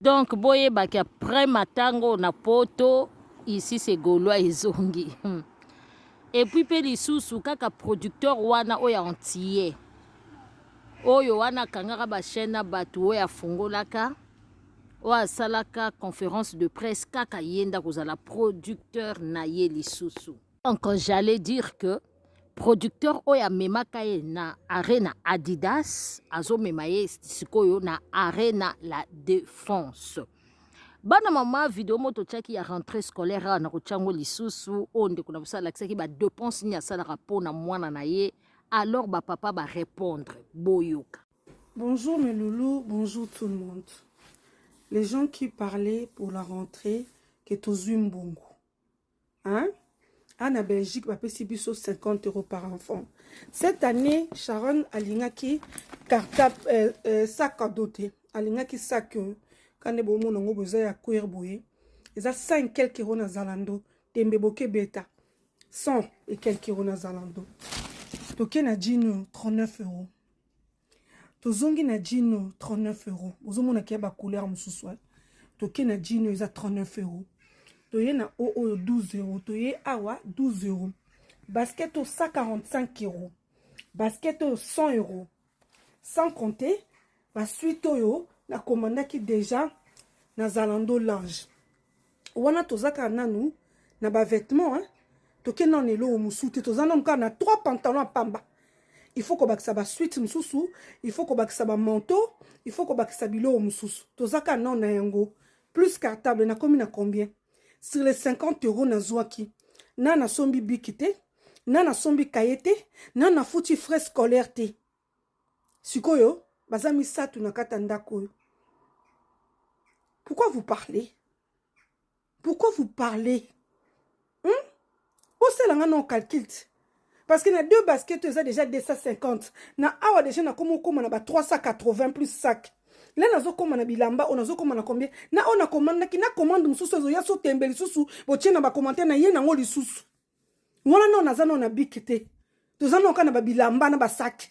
Donc, boye baki après matango na poto, ici c'est Gaulois et Zongi. Et puis pe lisusu kaka producteur wana oya entier. Oyo wana kangaka ba chaîne batu oya fungolaka. Oya salaka conférence de presse kaka yenda kozala producteur na ye lisusu. Donc j'allais dire que producteur oya memaka ye na arena Adidas azo memaye sikoyo na arena La Défense. Bana mama vidéo moto tchaki ya rentrée scolaire na kochango lisusu onde kuna busala kisaki ba dépense nya sala rapona mwana na ye alors ba papa ba répondre boyoka. Bonjour mes loulous, bonjour tout le monde. Les gens qui parlaient pour la rentrée que tous mbongo. Hein? En Belgique, va payer 50 € par enfant. Cette année, Sharon alingaki cartable sac à doter. Alingaki sac quand les bonbons n'ont pas besoin à courir bouillir. Ils ont 5 quelques euros dans Zalando. Tembe boke beta 100 et quelques euros dans Zalando. Toké na djino 39 €. Tozongi na djino 39 €. Ozomona kia ba couleur mususu. Toké na djino ils ont 39 €. Toye na OO 12 €. Toye awa 12 €. Basket au 145 €. Basket au 100 €. Sans compter, la suite oyo na commanda qui déjà na Zalando large. Wana tozaka nanu na ba vêtements hein. Toke na nelo musuti tozana mka na 3 pantalons à pamba. Il faut qu'on bakisa ba suite mususu, il faut qu'on bakisa ba manteau, il faut qu'on bakisa bilo mususu. Tozaka na na yango plus cartable na komi na combien? Sur les 50 € na zwaki. Na na sombi bikite, na na sombi kayete, na na futi frais scolaire te. Sikoyo, bazami satu na katanda koyo. Pourquoi vous parlez? Pourquoi vous parlez? Où c'est là non calcul? Parce que na 2 baskets, ils ont déjà 250. Na awa déjà na komo na ba 380 plus sac. là nazokoma na bilamba on nazokoma na combien na on a commande ki na commande mususu zo ya so tembeli susu botie na ba commentaire na ye nango lisusu wana no nazana na bikete tozana okana ba bilamba na ba sac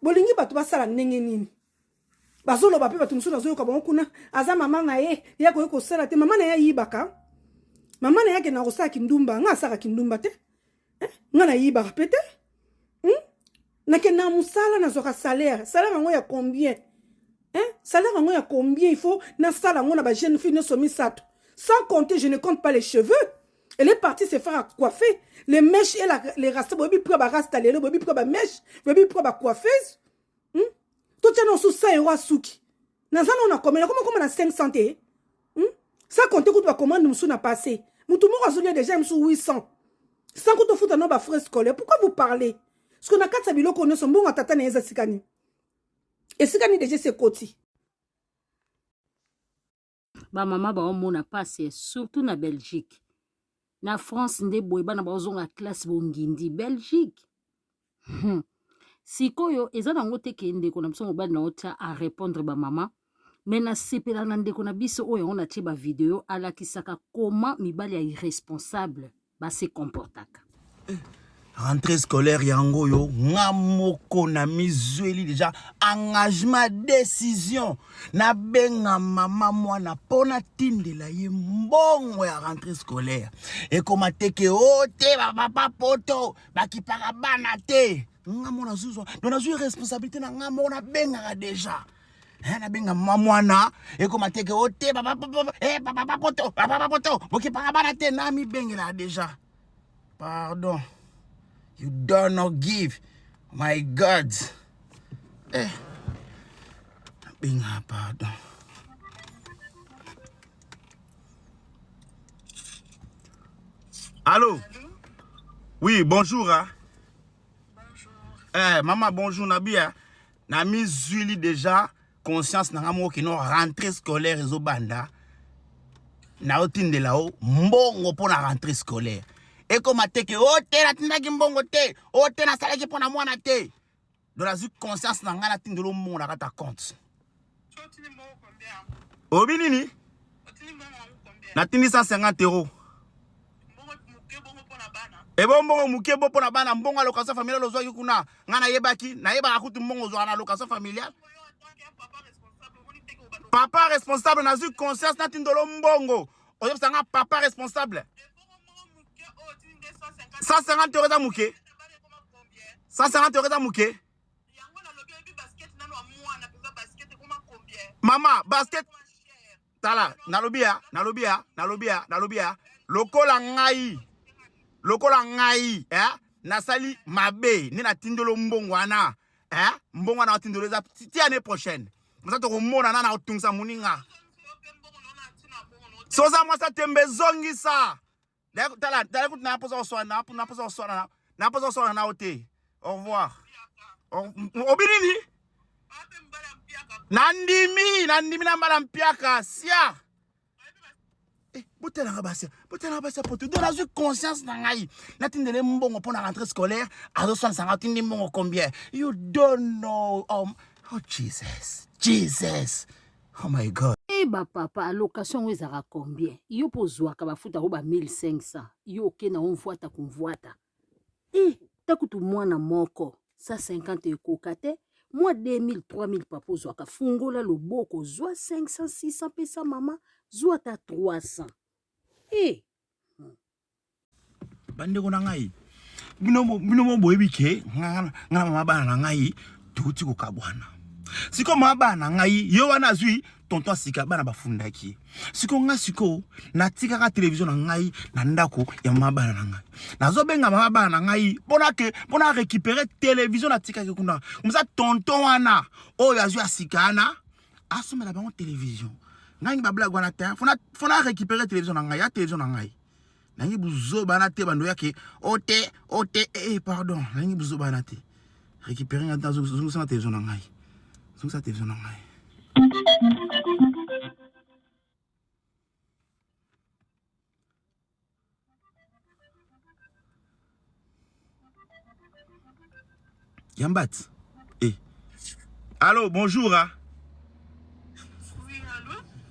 bolingi bato basala ndenge nini bazolo ba pe bato mususu nazoyoka bango kuna aza mama na ye ya ko sala te mama na ye yibaka mama na yake na kosala kindumba nga asaka kindumba te nga na yibaka pete nake na musala na zoka salaire ngo ya combien salaire ngo ya combien il faut na sala ngo na ba jeune fille no somi sato sans compter je ne compte pas les cheveux. Elle est partie se faire coiffer les mèches et les rastas bobi pour ba rasta lelo bobi pour ba mèche bobi pour ba coiffeuse tout ça non sous 100 € suki na zana on a combien comment na 500 te sans compter que tu commande musu na passé mutu mo azuli déjà musu 800 sans que tu futa no ba frais scolaires. Pourquoi vous parlez? Parce qu'on a quatre sabilo qu'on est bon à tata na yeza sikani et sikani déjà c'est koti ba mama ba omona passe surtout na Belgique. Na France nde boyeba na bazonga classe bongindi Belgique. Sikoyo eza nango te kende ko na msongo ba na ota a répondre ba mama. Mais na sepela na ndeko na biso oyo on a tie ba vidéo alakisaka comment mibali ya irresponsable ba se comportaka. Rentrée scolaire yango yo ngamoko na mizweli déjà engagement décision na benga mama mwana pona tindela ye mbongo ya rentrée scolaire et comme teke ote ba papa poto bakipaka bana te ngamona zuzo dona zu responsabilité na ngamona benga déjà na benga mama mwana et comme teke ote papa poto bakipaka bana te na mi bengela déjà pardon. You don't not give. My God. Pardon. Allô? Oui, bonjour. Hein? Bonjour. Maman, bonjour, Nabia. Na mis Julie déjà conscience na ngamo ki no rentrée scolaire ezo banda. Na otinde lao mbongo pour la rentrée scolaire. Et comme a teke ote na tinda kimbongo te ote na salaki pona mwana te dans la conscience na ngana tindelo mo na kata compte obi nini na tindi 150 €. Et bon mbongo muke bo pona bana mbongo a location familiale lozwa kuna ngana yebaki na yeba akutu mbongo zwa na location familiale papa responsable na conscience na tindelo mbongo oyo sanga papa responsable 150 € za muke 150 € za muke mama basket tala nalobia lokola ngai nasali mabe ni na tindolo mbongo wana mbongo wana tindolo za ti année prochaine masa to komona na otungsa muninga soza mwasa tembe zongi sa tala na posa oswana na ote au revoir obinini nandimi na mbala mpiaka sia botela basi poto dona zu conscience na ngai natindele mbongo pour la rentrée scolaire azo sona sanga tindi mbongo combien you don't know oh Jesus oh my God. Ba papa allocation ezaka combien yo pozwaka bafuta ko ba 1500 yo okena onvuata kumvuata takutu mwana moko 150 ekoka te moi 2000 3000 papa ozwaka fungola loboko zwa 500 600 pesa mama zwa ta 300 bandeko na ngai bino boyebike ngana mama bana na ngai tuti ko kabwana siko mama bana ngai yo wana zwi tonton sika bana bafundaki siko nga siko natika ka television na ngai na ndako ya mama bana na ngai nazo benga mama bana na ngai pona récupérer télévision na tika ke kuna mza tonton wana o ya zwi asikana asomela bango télévision ngai bablago na ta fona récupérer télévision na ngai ya télévision na ngai nangi buzo bana te bando yake ote pardon nangi buzo bana te récupérer nga dans sa télévision na ngai sa télévision na ngai Yambat. Allô, bonjour.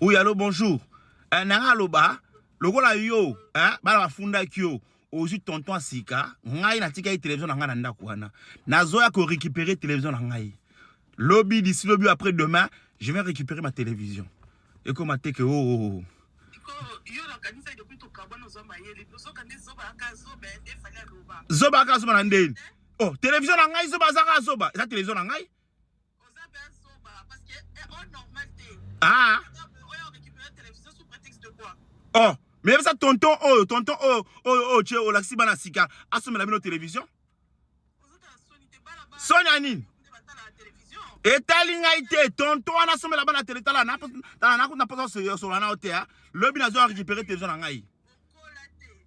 Oui, allô, bonjour. Nanga loba, lokola yo, bala funda kyo, ozu tonton sika, ngai na tika télévision nanga na ndako wana. Nazoya ko récupérer télévision ngai. Lobby d'ici lobby après demain, je vais récupérer ma télévision. Et comment t'es que oh. Zoba ka zoba ndeni. Oh, télévision ngai zoba zaka zoba. Eza télévision ngai? Ah. Oh, mais ça tonton tu es au laxi bana sika, assume la télévision. Sonia nini? Etali ngaite tonton ana assume la bana télévision là na pas sur la na hotel. Le binazo a récupéré télévision ngai.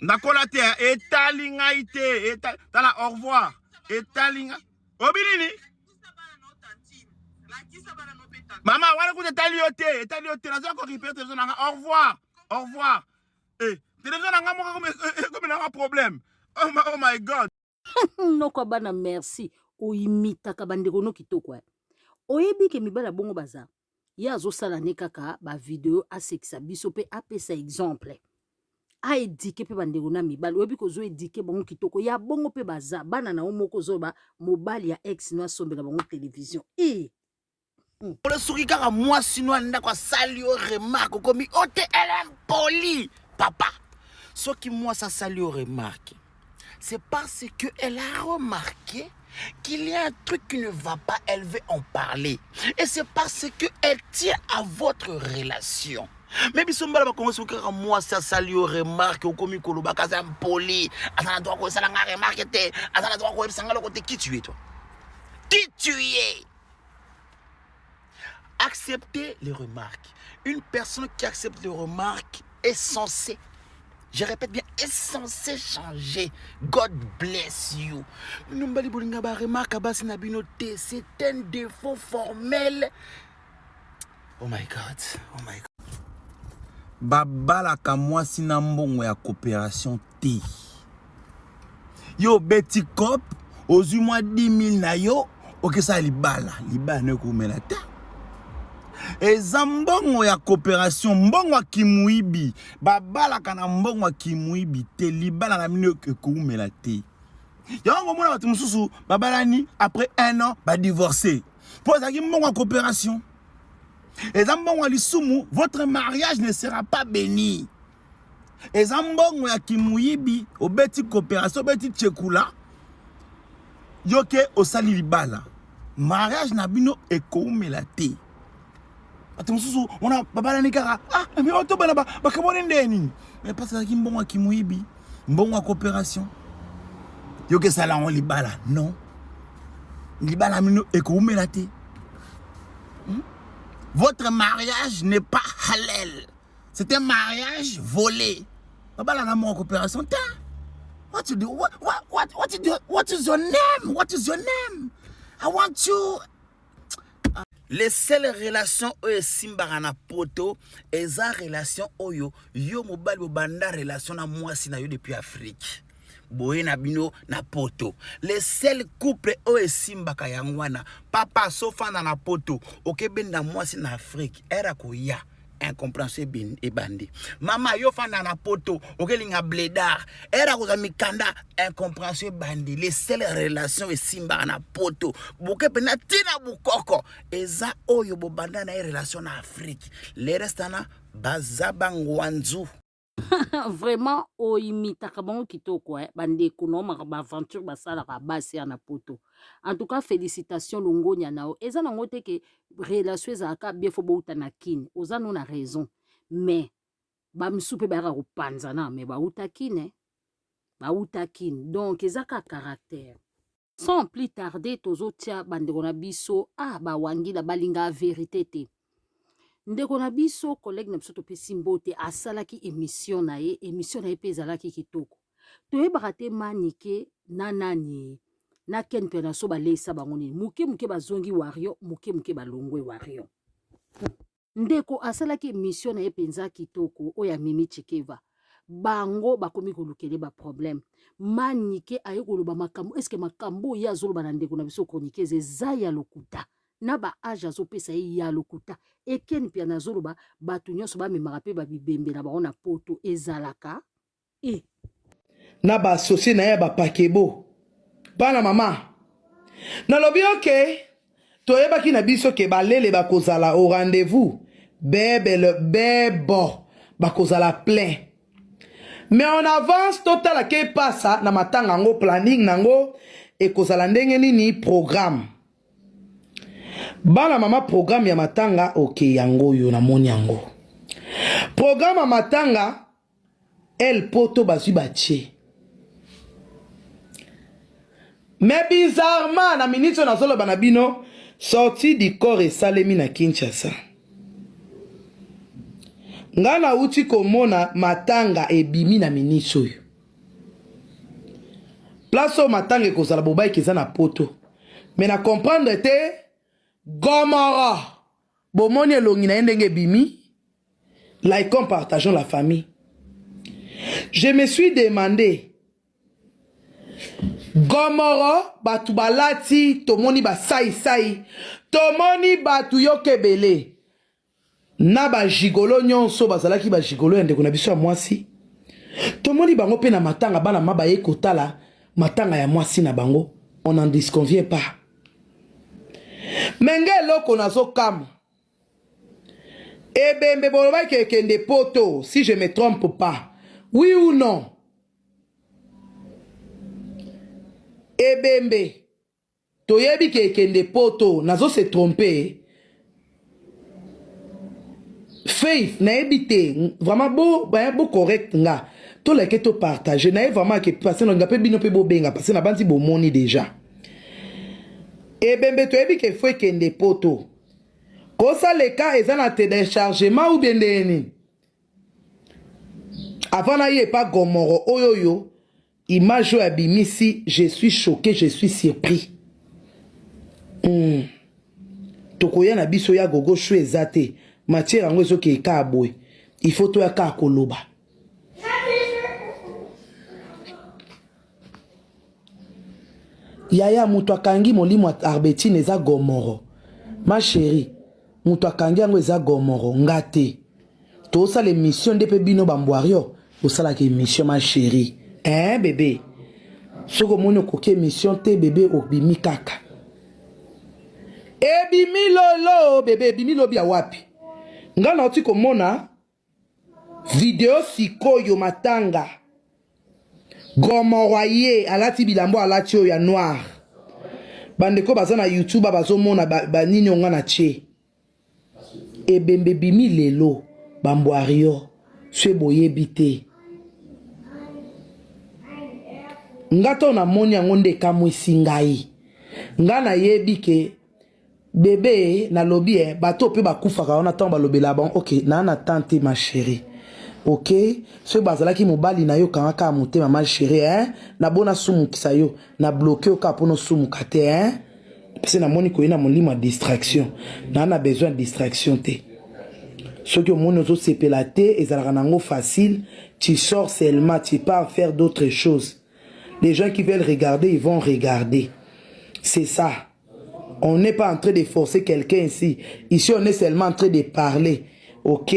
Nakola te etali ngaite etala au revoir. Etali nga. Obinini? Maman, voilà que etali yote nazo ko récupérer télévision ngai. Au revoir. Au revoir. Eh, télévision nanga comme un problème. Oh my God. Non quoi bana merci. Oimita kabandeko no kitoko. Oyebi ke mibala bongo baza. Ya zo sala ne kaka ba vidéo a sekisa biso pe apesa exemple. A édiquer pe bandeko na mibala. Oyebi ko zo édiquer bongo kitoko. Ya bongo pe baza bana na omoko zo ba mobile ya ex no sombela bongo télévision. Pour le sourire car moi sinon on a quoi saluer remarque comme ote elle impoli papa. Ce qui moi ça salue remarque. C'est parce que elle a remarqué qu'il y a un truc qui ne va pas, elle veut en parler. Et c'est parce que elle tient à votre relation. Mais bisomba ba kongo car moi ça salue remarque comme koloba ka ça impoli. Azana droit ko sala nga remarque te. Azana droit ko sanga le côté qui tu es toi. Qui tu es? Accepter les remarques. Une personne qui accepte les remarques est censée, je répète bien, est censée changer. God bless you. C'est un défaut formel. Oh my God. Oh my God. Babala kamwa sinambongo ya coopération T. Yo beti cop, ozu mwa 10 000 na yo, ok ça libala ne kumela ta. Eza mbongo ya coopération, mbongo kimuibi, babala kana mbongo kimuibi te libala na mino ekumela te. Yango mona batu mususu babalani après 1 an ba divorcer. Pour ça ki mbongo coopération. Eza mbongo lisumu, votre mariage ne sera pas béni. Eza mbongo ya kimuibi, obeti coopération, obeti tchekula. Yoke osali libala. Mariage na bino ekumela te. Atumususu ona babala nikara mais oto bana ba kamone ndeni mais parce que mbongo kimuibi mbongo coopération yoke sala on libala non libala mino ekumela te. Votre mariage n'est pas halal, c'est un mariage volé. Babala na mon coopération ta. What you do? What you do? What is your name? What is your name? I want you. Les seules relations oyo simbaka na poto eza relation oyo yo mobali bobanda relation na mwasi na yo depuis Afrique. Boye na bino na poto. Les seuls couples oyo simbaka yangwana papa sofana na poto okebenda mwasi na Afrique era koya incompréhension et bandi. Mama yo fanda na poto okelinga bledar era koza mikanda incompréhension bandi. Les seules relations et simba na poto boke pena tina bukoko eza oyo bobanda na relation na Afrique. Les restana bazabangwanzu. Vraiment oimita kabongo kitoko bande konoma ba aventure basala ka basi na poto. En tout cas félicitations longonya nao. Eza nango te ke relation ezaka bien fo bouta na kine. Oza no na raison. Mais ba msupe ba ko panzana mais ba uta kine. Ba uta kine. Donc ezaka caractère. Sans plus tarder tozo tia bande kona biso ba wangi la balinga vérité te. Ndeko na biso collègue na biso to pesi mbote asalaki émission na ye pe ezalaki kitoko. Toyebaka te manike na nani na ken pe na so balesa bango nini muke bazongi wario muke balongwe wario. Ndeko asalaki émission na ye penza kitoko oya Mimi Chikeva. Bango bakomi kolukele ba problème. Manike aye koloba makambo est-ce que makambo ya zoloba na ndeko na biso chroniqueuse ezaya lokuta. na ba age azopesa ye ya lokuta ekeni pia nazoloba bato nyonso bamemaka mpe babibembe na bango na poto ezalaka na baasocie na ye bapakebo bana mama nalobi oke toyebaki na biso ke balele bakozala au rendez-vous bebo bakozala plein mais on avance totala ke pasa na matanga yango planning nango ekozala ndenge nini programme bana mama programme ya matanga oke yango yo namoni yango programme ya matanga el poto bazwi batie mais bizarrement na ministre nazoloba na bino sorti du corps esalemi na Kinshasa nga na uti komona matanga ebimi na ministre oyo place oyo matanga ekozala bobai keza na poto mais na comprendre te Gomora bomoni elongi na ye ndenge ebimi laikon partageons la famille. Je me suis demandé Gomora batu balati tomoni ba sai tomoni batu yokebele na ba jigolo nyonso bazalaki ba jigolo yande kuna biso ya mwasi tomoni bango pe na matanga bana mabaye kotala matanga ya mwasi na bango on n'en disconvient pas menge loko nazo kam ebembe boloba kekende poto si je me trompe pas oui ou non ebembe toyebi kekende poto nazo se tromper faith na ebité vraiment beau correct nga to leke to partager na vraiment que passer nga pe bino pe bo benga passer na banti bo moni déjà ebembe toyebi ke faut kende poto kosa le cas eza na téléchargement ou bien nini avant na ye pas Gomoro oyoyo image ya bimisi je suis choqué je suis surpris tokoya na biso ya gogo chou ezate matière yango ezoki eka aboye il faut to ya ka koloba yaya mutu akangi molimo arbetine eza Gomoro ma chérie mutu akangi yango eza Gomoro ngate tosala émission nde pe bino bambwario osalaka émission ma chérie bébé soko moni okoki émission te bébé obimi kaka ebimi lolo bébé ebimi lobi ya wapi nga na oti komona video sikoyo matanga Gomoro ye alati bilambo alati oyo ya noir bandeko baza na YouTube bazomona banini onga na tie ebembe bimi lelo bambwario swe boyebi te ngato na moni yango nde kamwisi ngai nga na yebi ke bébé na lobi bato pe bakufaka wana ntango balobela bon ok na tante ma chérie ok so bazalaki mobali na yo kanga kaka motema ma chérie na bona sumukisa yo na bloqué yo kaka mpono sumuka te parce na moni koyena molimo ya distraction na besoin de distraction te soki omoni ozosepela te ezalaka nango facile tu sors seulement tu pars faire d'autres choses. Les gens qui veulent regarder, ils vont regarder. C'est ça. On n'est pas en train de forcer quelqu'un ici. Ici, on est seulement en train de parler. Ok?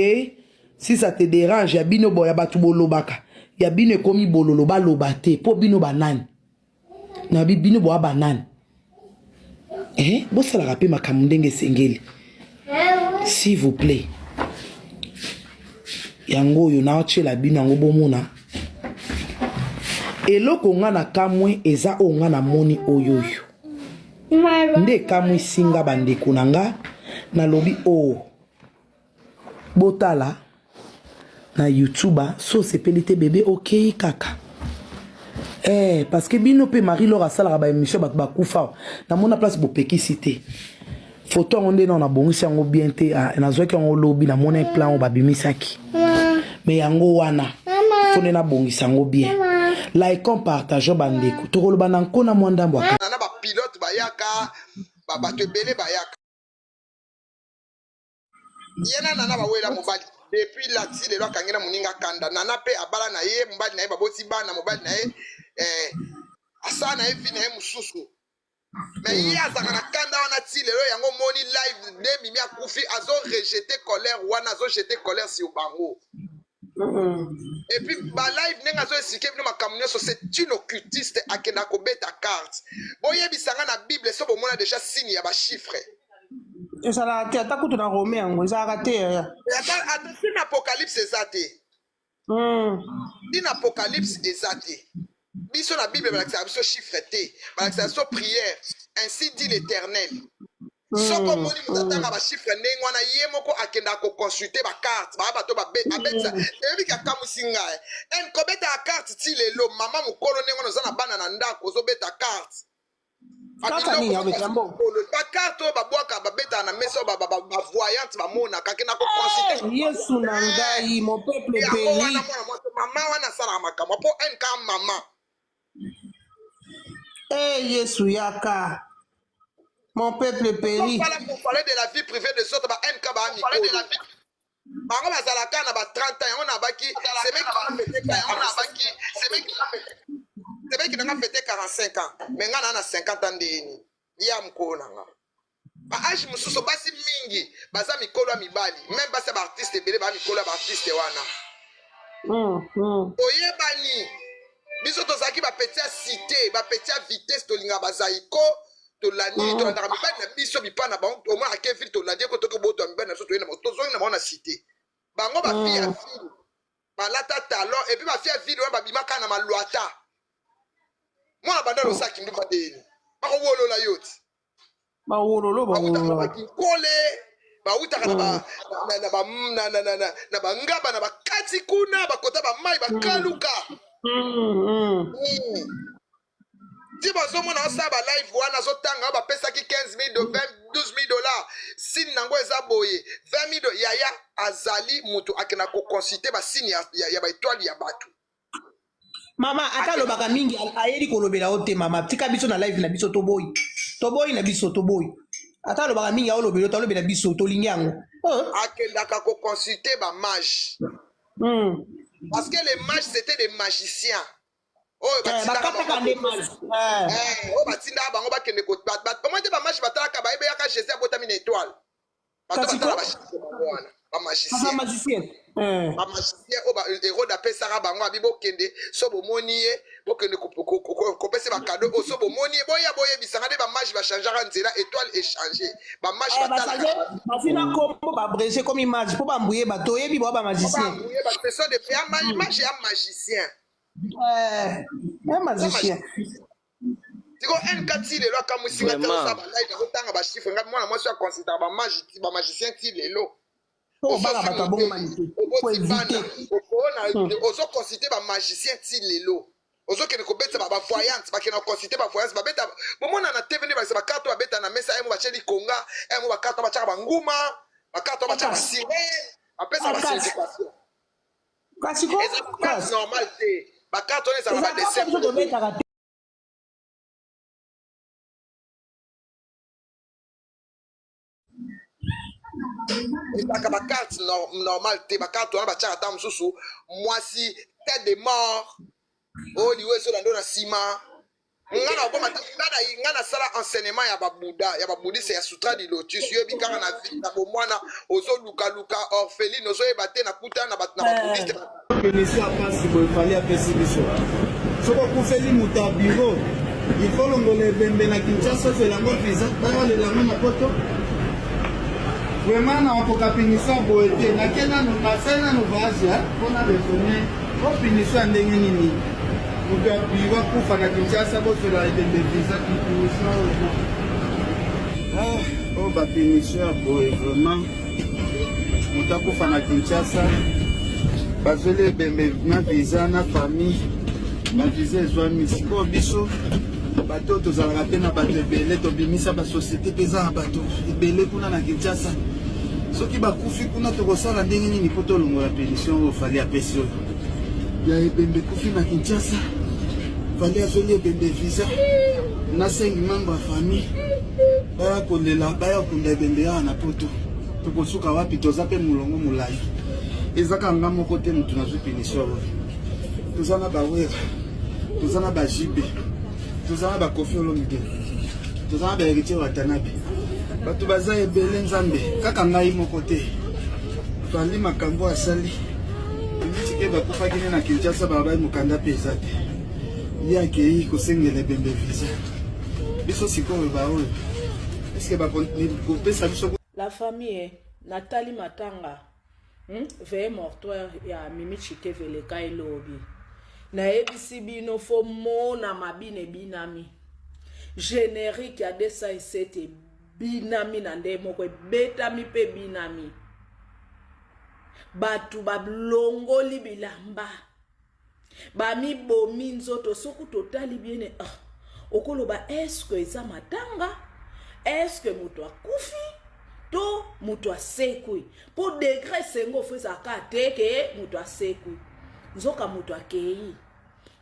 Si ça te dérange, ya bino boya batu bolobaka. Ya bino komi bololoba lobate. Po bino banane. Na bino boya banane. Bossa la rapé ma kamundenge sengeli. S'il vous plaît. Yango yo na oche la bino yango bomona. Eloko nga na kamwe eza o nga na moni oyoyo. Nde kamwe singa bandeko nanga na lobi o. Botala na YouTube so sepelite bébé ok kaka. Parce que bino pe Marie Laura sala ba émission ba kufa na mona place bo pekisité. Photo onde na bongisi yango bien te na zoki yango lobi na mona plan o ba bimisaki. Mais yango wana fone na bongisi yango bien. Laikon partage bandeko tokoloba na nkona mwandambo aka na ba pilote bayaka bato ebele bayaka yena nana bawela mobali depuis l'accident lelo akangela moninga kanda nana pe abala na ye mobali na ye baboti bana mobali na ye asa na ye vi na ye mususu Mais hier, Zakana Kanda, on a tiré, il y a moni live, de Mimi Akoufi, azo rejeté colère, ou azo jeté colère sur Bango. Et puis, bah live, n'est pas expliqué, c'est une occultiste à Kenako beta carte. Bon, il y a la Bible, c'est bon, on a déjà signé, il y a des chiffres. Et ça l'a raté, t'as coûté dans Romain, on a raté. Attention, l'Apocalypse est zaté. L'Apocalypse est zaté. Biso la Bible, c'est chiffreté, c'est prière. Ainsi dit l'Éternel. Soko moni mutata ba chiffre nengo na yemoko akenda ko consulter ba carte ba bato ba betsa ebi ka kamusinga en ko beta carte ti lelo mama mukolo nengo no zana bana na ndako zo beta carte kaka ni ya betambo ba carte ba bwaka ba beta na meso ba voyante ba mona kakena ko consulter Yesu na ngai mon peuple périt mama wana sala makama po en ka mama Yesu yaka mon peuple périt. Pour parler de la vie privée de sorte, bah, NK bah, mi parler de la vie. Par exemple, Zalaka n'a pas 30 ans, on a baki, c'est mec qui a fêté 45 ans, mais on a 50 ans de ya mkona nga. Ba âge mususu basi mingi, baza mikolo mibali, même basi ba artiste belé ba mikolo ba artiste wana. Oyebani, biso tozaki ba petit cité, ba petit vitesse tolinga bazaiko. To la nuit, to la na biso bipa na bango au moins à quelle ville to la dire que to boto mbena so to ina to zo ina na cité bango ba fille à fille ba lata talon et puis ba fille à ville ba bimaka na maluata moi na banda lo saki mbi badeni ba ko wolo la yoti ba wolo ba kole ba uta kana ba na ba ngaba na ba kati kuna ba kota ba mai ba kaluka Si vous avez un live, vous avez pesa ki 15 000, 12 000 dollars. Si vous avez 20 000 dollars, yaya azali mutu akena ko consulter ba signe ya ba étoile ya batu. Mama, ata lo baka mingi ayeli ko lobela ote mama. Tika biso na live na biso to boy. To boy na biso to boy. Ata lo baka mingi ayolo lobela to lobela biso to linyango. Akenda ko consulter ba mage. Parce que les mages c'était des magiciens. Oh, batinda bango ba kende ko comment te ba match batala ka ba ebe yaka Jésus abota mina étoile ba magicien o ba héros d'appel Sarah bango abibo kende so bo monié bo kende ko pese ba cadeau o so bo monié boya bisanga de ba match ba changer nzela étoile échanger ba match batala ba fina kombo ba brèche comme image pour ba mbouyer ba toyebi ba magicien ba personne de image ya magicien. Un magicien. Tiko NK ti lelo akamusinga tanga ba live otanga ba chiffre ngam mwana mwasi aconsidère ba magicien ti lelo. Bala bata bon magicien. Faut éviter. Ozo considérer ba magicien ti lelo. Ozo kene ko beta ba voyante ba kene considérer ba voyance ba beta. Bomona na TV ne ba ba carte ba beta na mesa emo ba cheli konga, emo ba carte ba chaka ba nguma, ba carte ba chaka sirène, apesa ba signification. Kasi ko c'est normal te. Ba carte on ça va des symptômes. Ba carte normal te ba carte on ba chaka tam susu mwasi tête de mort. Oh liwe so lando na sima. Ngana oboma ngana sala enseignement ya ba Bouddha, ya ba bouddhiste ya sutra di lotus yo bikanga na vie na bomwana ozo luka orpheline ozo ebate na kuta na ba bouddhiste. Monsieur a pas si il fallait appeler biso. Soko kufeli muta bureau. Il faut l'ongole bembe na Kinshasa c'est la bonne visa. Ba le la na poto. Vraiment na ko kapinisa boete na kena no masena no vasia. Ona besoin ko pinisa ndenge nini. Muta bureau kufa na Kinshasa bo c'est la bembe visa qui oh ba pinisa boe vraiment. Muta kufa na Kinshasa. Bazele bembe na visa na famille na visa ezwami siko biso bato tozalaka mpe na bato ebele tobimisa basosiété mpe eza na bato ebele kuna na Kinshasa soki bakufi kuna tokosala ndenge nini mpo tolongola pénition oyo fali apesi oyo ya ebembe kufi na Kinshasa fali azoli ebembe visa na 5 membre ya famille baya kolela baya kunda ebembe yawa na poto tokosuka wapi toza mpe molongo molai ezaka nga moko te mutu nazwi pénition toza na bawera toza na bajibe toza na bakofi olomide tozala baheritier watanabe bato baza ebele nzambe kaka ngai moko te fandi makambo asali tike bakufaki ne na Kinshasa babai mokanda mpe eza te ye akei kosengela ebembe visa biso sikoyo baoyo eske bakopesa biso. La famille Nathalie Matanga veye mortoire ya Mimi Chikeve leka elobi na ebisi bino fo mona mabine binami générique ya 207 binami na nde moko betami pe binami batu bablongoli bilamba bami bomi nzoto soku totali biene okoloba est-ce que eza Matanga, est-ce que mutu akufi to mutu asekui po degré sengo feza ka teke mutu asekui nzoka mutu akei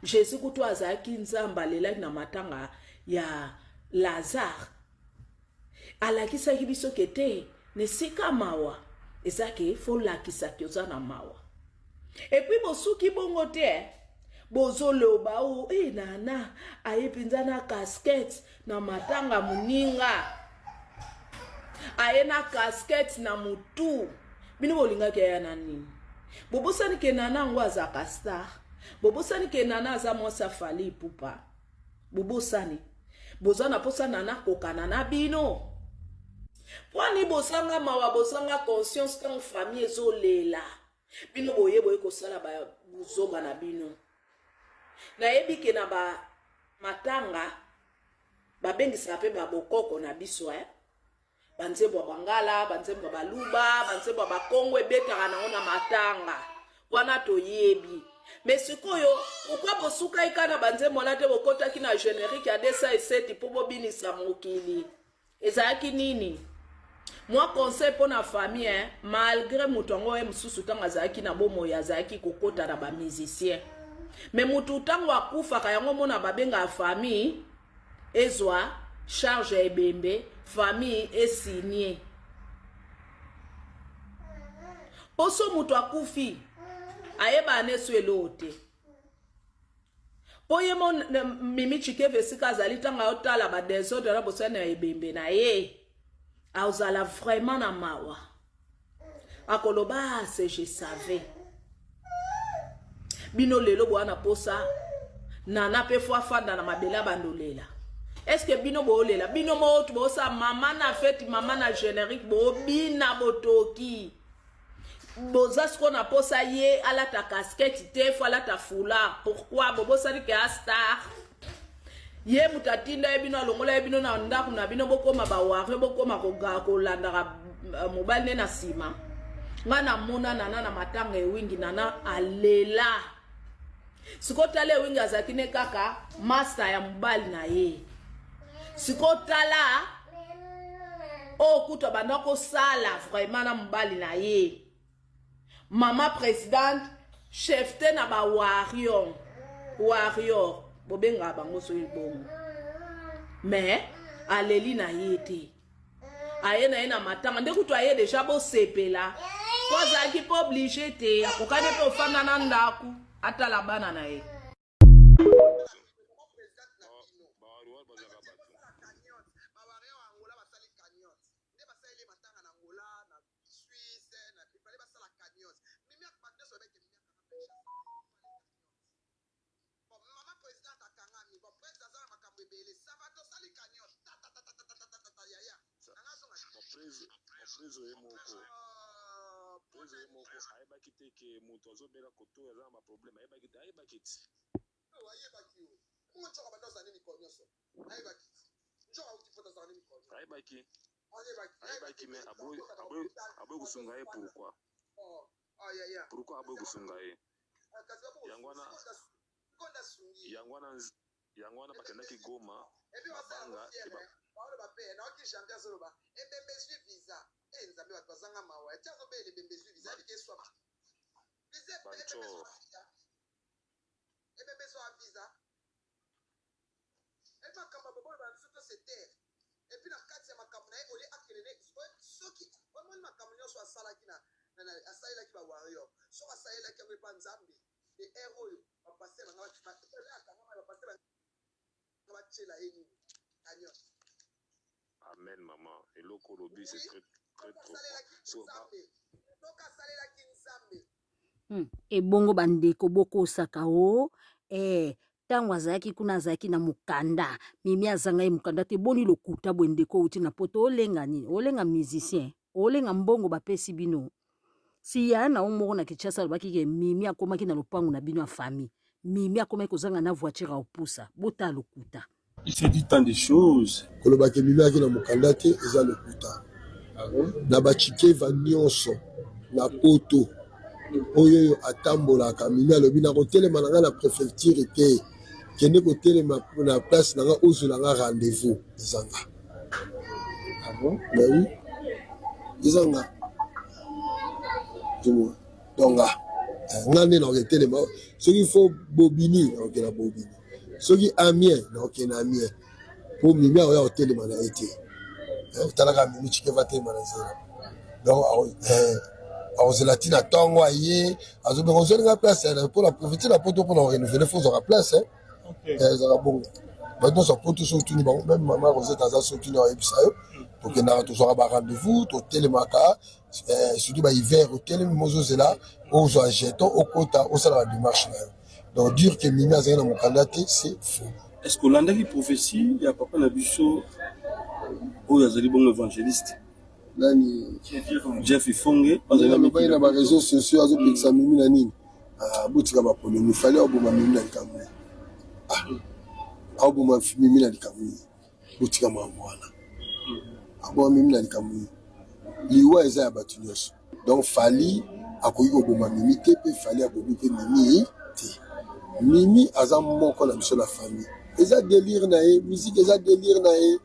Jésus kutu azaki nzamba lela na matanga ya Lazare alakisaki biso kete ne sika mawa ezake fo lakisa kyoza na mawa et puis bosuki bongo te bozoloba o nana ayepinza na casquette na matanga muninga aye na casquette na mutu bino bolinga ke ya nani bobosani ke nana ngo azaka star bobosani ke nana aza mosa fali pupa bobosani bozana posa nana kokana na bino Pwani bosanga mawa bosanga conscience quand famille ezolela bino boye boye kosala ba buzoba na bino na yebike na ba matanga babengisa pe ba bokoko na biso banzebo bangala banzebo baluba banzebo bakongo ebetaka na ona matanga wana toyebi mais sikoyo pourquoi bosuka ikana banzebo na te bokotaki na générique ya 207 po bobinisa mokili ezaki nini? Moi conseil pour la famille malgré mutongo msusu tanga zaki na bomo ya zaki kokota na ba musicien mais mutu tango akufa ka yango mona babenga famille ezwa charge ebembe famille esigné poso mutu akufi ayeba nesu elote poye mon Mimi Chikeve sika zali tanga otala ba désordre na bosana ebembe na ye auzala vraiment na mawa akoloba c'est je savais bino lelo bwana posa nana pe fwa fanda na mabela bandolela est-ce que bino bolela bino motu bosa mama na fête mama na générique bo bina botoki boza sko na posa ye ala ta casquette te fwa ala ta foulard pourquoi bobosa ni ke a star ye mutatinda ebino longola ebino na ndaku na bino bokoma baware bokoma kolanda mobile na sima ngana mona nana na matanga ewingi nana alela sikotala ewingi azakine kaka master ya mobile na ye sikotala okuta bandako sala vraiment na mobile na ye mama présidente chef te na ba warrior bobenga bango so ibongo mais aleli na yete aye na ena matanga nde kutu aye déjà bo sepela koza ki po obligé te akokane po fanda na ndaku atala bana na ye Preso moko ayebaki te ke moto azobela koto aza na problème ayebaki te ayebaki ti ayebaki me aboyi kusunga ye pourquoi aboyi kusunga ye yango wana bakendaki Goma mabanga Amen, maman. Et le Kolobi, c'est très, très trop. Ebongo bandeko boko sakao tango azalaki kuna azalaki na mukanda mimi azangai mukanda te boni lokuta bwendeko uti na poto olenga nini olenga musicien olenga mbongo bapesi bino si ya na omoko na Kinshasa lobaki ke mimi akomaki na lopango na bino ya famille mimi akomaki kozanga na voiture à opusa bota lokuta. Il s'est dit tant de choses. Kolobaki mimi aki na mukanda te eza lokuta na bachike va nyonso na poto oyo atambolaka mimi alobi na kotelema nanga na préfecture te kende kotelema na place nanga ozula nga rendez-vous ezanga. Ah bon? Mais oui. Ezanga. Donc ngane na kotelema ce qu'il faut bobini na okela bobini. Ce qui amien na okena amien. Pour mimi oya kotelema na été. Talaka mimi chike va telema na zera. Donc Latine attend aïe, azo be rejoindre la place pour la profiter la poto pour renouveler faut la place ça bon. Maintenant ça poto surtout même maman Rosette aza surtout na ebisayo pour que na toujours ba rendez-vous to telemaka surtout ba hiver au télé mozo zela au zo jeton au kota au sala la démarche là. Donc dire que mimi azana mon candidat c'est faux. Est-ce que l'anda qui prophétie ya papa na biso o yazali bon évangéliste? Nani Jeff Ifonge bazali na ba réseaux sociaux azo pekisa mimi na nini butika ba polémique fallait oboma mimi na likambo oboma mimi na likambo butika mwana oboma mimi na likambo liwa eza ya batu nyonso donc fali akoki oboma mimi te pe fali akoki pe mimi te mimi aza moko na biso na famille eza délire na ye musique eza délire na ye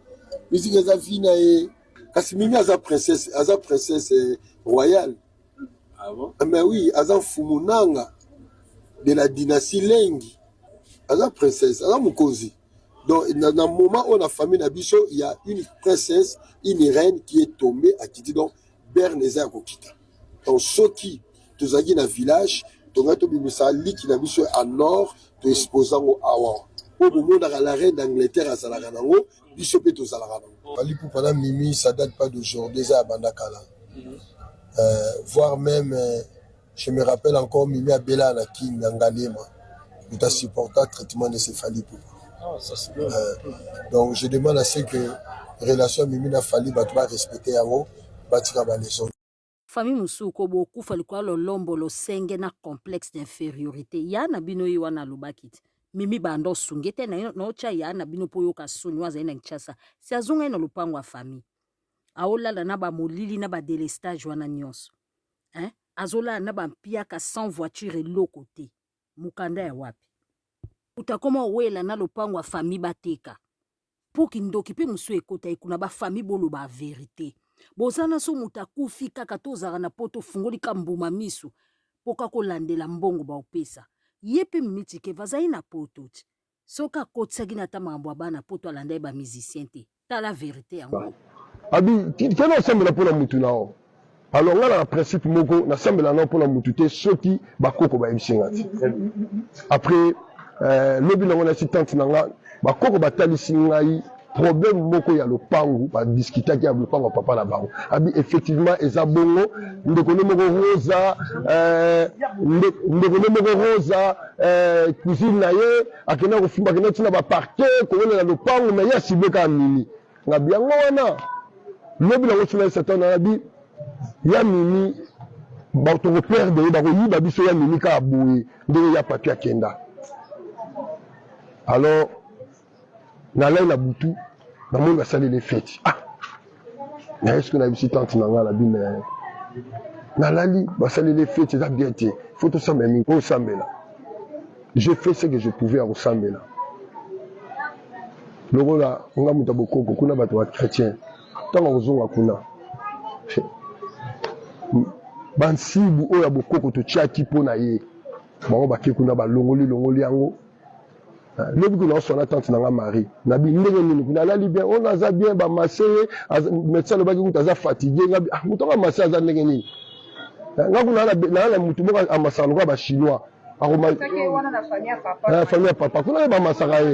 musique eza vie na ye. Kasi mimi aza princesse royale. Ah bon? Mais oui, aza fumunanga de la dynastie Lengi. Aza princesse, aza mukonzi. Donc dans le moment où la famille Nabiso, il y a une princesse, une reine qui est tombée à Kiti donc Berne eza kokita. Donc soki tozaki na village, tongato bimisa liki Nabiso à nord, to exposant au awa. Au moment où la reine d'Angleterre a salaka nango, biso pe to salaka nango. Fali pour pendant Mimi, ça date pas d'aujourd'hui, ça a Bandakala. Voire même, je me rappelle encore Mimi Abela Anakin Nangalema, où tu as supporté le traitement de ces Fali pour. Donc je demande à ce que relation Mimi na Fali va respecter Yango, Batika Baleson. Famille Musuko boku fali kwa lombo lo senge na complexe d'infériorité. Ya na bino yiwana lubakit. Mimi bando sungete na nocha ya na bino poyo kasuni waza ina Kinshasa si azunga ina lupango wa famille aolala na ba molili na ba délestage wana nyonso azola na ba mpia ka sans voiture loko te mukanda ya wapi utakoma wela na lupango wa famille bateka poki ndoki pe musu ekota ikuna ba famille bolo ba vérité bozana so mutakufi kaka tozara na poto fungoli kambuma misu poka kolandela mbongo ba opesa yepe mitike vazai na poto soka kotsaki na tamambo bana poto alanda ba musicien te ta la vérité yango abi keno sembela pona mutu nao alors ngala na principe moko na sembela na pona mutu te soki bakoko ba ebisingati après lobi na ngona sitante nanga bakoko batalisi ngai problème moko ya lopangu ba discuter ya lopangu papa na bango abi effectivement eza bongo ndeko moko rosa ndeko moko rosa cuisine na ye akena ko fimba kena tina ba parquet ko wona na lopangu mais ya sibeka mini ngabi yango wana lobi na ngotuna satan abi ya mini ba to perdre ba ko yiba biso ya mini ka boye ndeko ya papier kenda alors nalai na butu na monde va saler les fêtes mais est-ce que na bisi tante nanga la bime na lali va saler les fêtes ça bien été faut tout ça même au sambela j'ai fait ce que je pouvais au sambela logo la nga muta bokoko kuna bato wa chrétien tant ozonga kuna bansibu oya bokoko to chaki pona ye bango bake kuna ba longoli yango lobi que l'on soit tante nanga Marie nabi ndenge nini kuna la bien on a bien ba masser médecin le baki mutaza fatigué ngabi mutonga masser za ndenge nini nga kuna na mutu moko amasano ba chinois famille ya papa kuna yeba masaka ye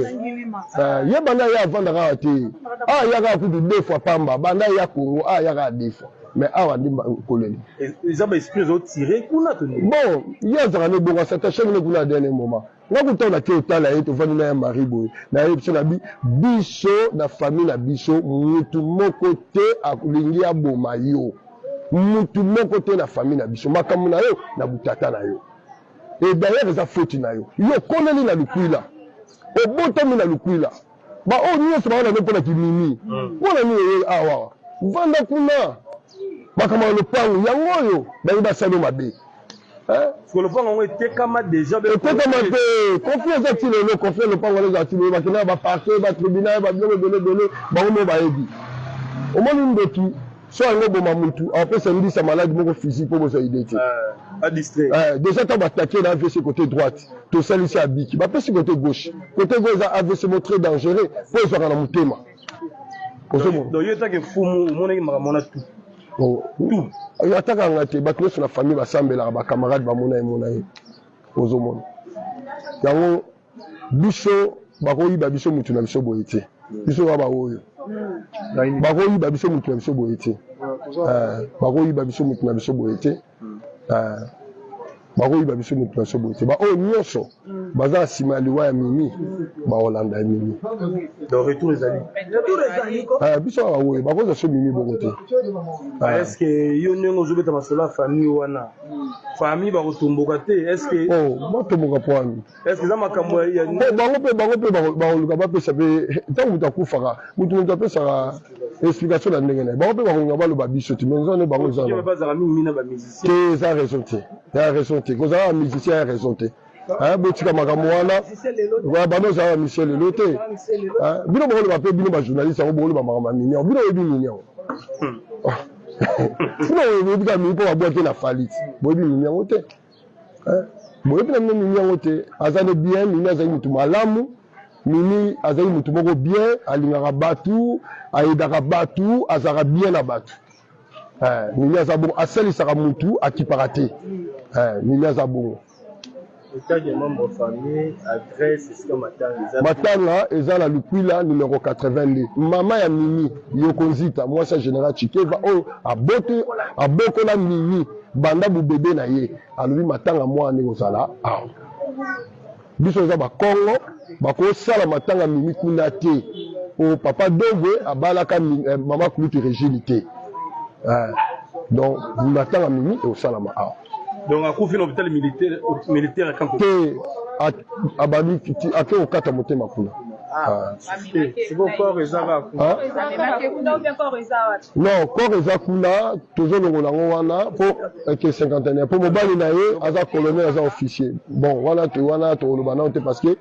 ye banda ya avandaka te yaka kutu 2 fois pamba banda ya Congo yaka 2 fois mais awa ndi koleli eza ba esprit zo tirer kuna to bon ya zaka ne bonga ça tâche ne kuna dernier moment nga kutana ke otala ye to vandi na ya mari boy na ye biso na biso na famille na biso mutu moko te akulingi ya boma yo mutu moko te na famille na biso makambo na yo na butata na yo et d'ailleurs eza faute na yo yo koleli na lukwila obotami na lukwila ba o nyonso baona ne mpona kimimi mpona nini ye awa vanda kuna makambo ya lopango yango oyo bayi basali mabe le lopango etekama déjà etekama te confiance ati lelo confiance lopango lelo ati lelo bakenda baparke batribunal babiloko ebele bango mo bayebi omoni ndeki so yango boma mutu apesa ndisa malade moko physique mpo bozwa ide te déjà ntango batake na AVC côté droite tosalisi abiki bapesi côté gauche eza AVC mo très dangereux mpo ezwaka na motema donc yo etake fumu omonaki makambo na tout atakanga te bato nyonso na famille basambelaka bacamarade bamona ye ozomona yango biso bakoyiba biso mutu na biso boye te biso kaka baoyo bakoyiba biso mutu na biso boye te bakoyiba biso mutu na biso boye te bakoyiba biso mutu na biso boye te baoyo nyonso baza na nsima ya liwa ya mimi baolanda ya mimi biso kaka oyo bakozwa so mimi bongo te estce yo ndenge ozobeta masolo ya famille wana famille bakotomboka te estce batomboka po wani estce eza makambo bango mpe bakoluka bapesa mpe ntango moto akufaka moto apesaka explication na ndenge na ye bango mpe bakolinga baloba biso te mais nzone bango te eza raison te ya raison te kozala bamusicien ya raison te botika makambo wana bano ozala bamisie lelo te bino bokoloba mpe bino bajournaliste yango bokoloba makambo ya minion bino oyebi minion bino oyebika mini mpo babwa te na falit boyebi mini yango te boyebi na bino mini yango te aza ne bien mini azali mutu malamu mini azali mutu moko bien alingaka batu ayedaka batu azalaka bien na batu mini aza bongo asalisaka mutu akipaka te mini aza bongo matanga eza na lukwila numéro 82 mama ya mimi yokonzita mwasi ya général Chikeva oyo abokola mimi banda bubebe na ye alobi matanga mwa ndenge ozala awa biso eza bakongo bakosala matanga mimi kuna te o papa dogwe abalaka mama kulutu régile te donc matanga mimi eosalama awa donc akufi na hôpital militaire akanko te abali ake okata motema kuna non corps eza kuna tozolongola yango wana mpo eke 51 mpo mobali na ye aza colonel aza officier bon wana toloba nao te parce que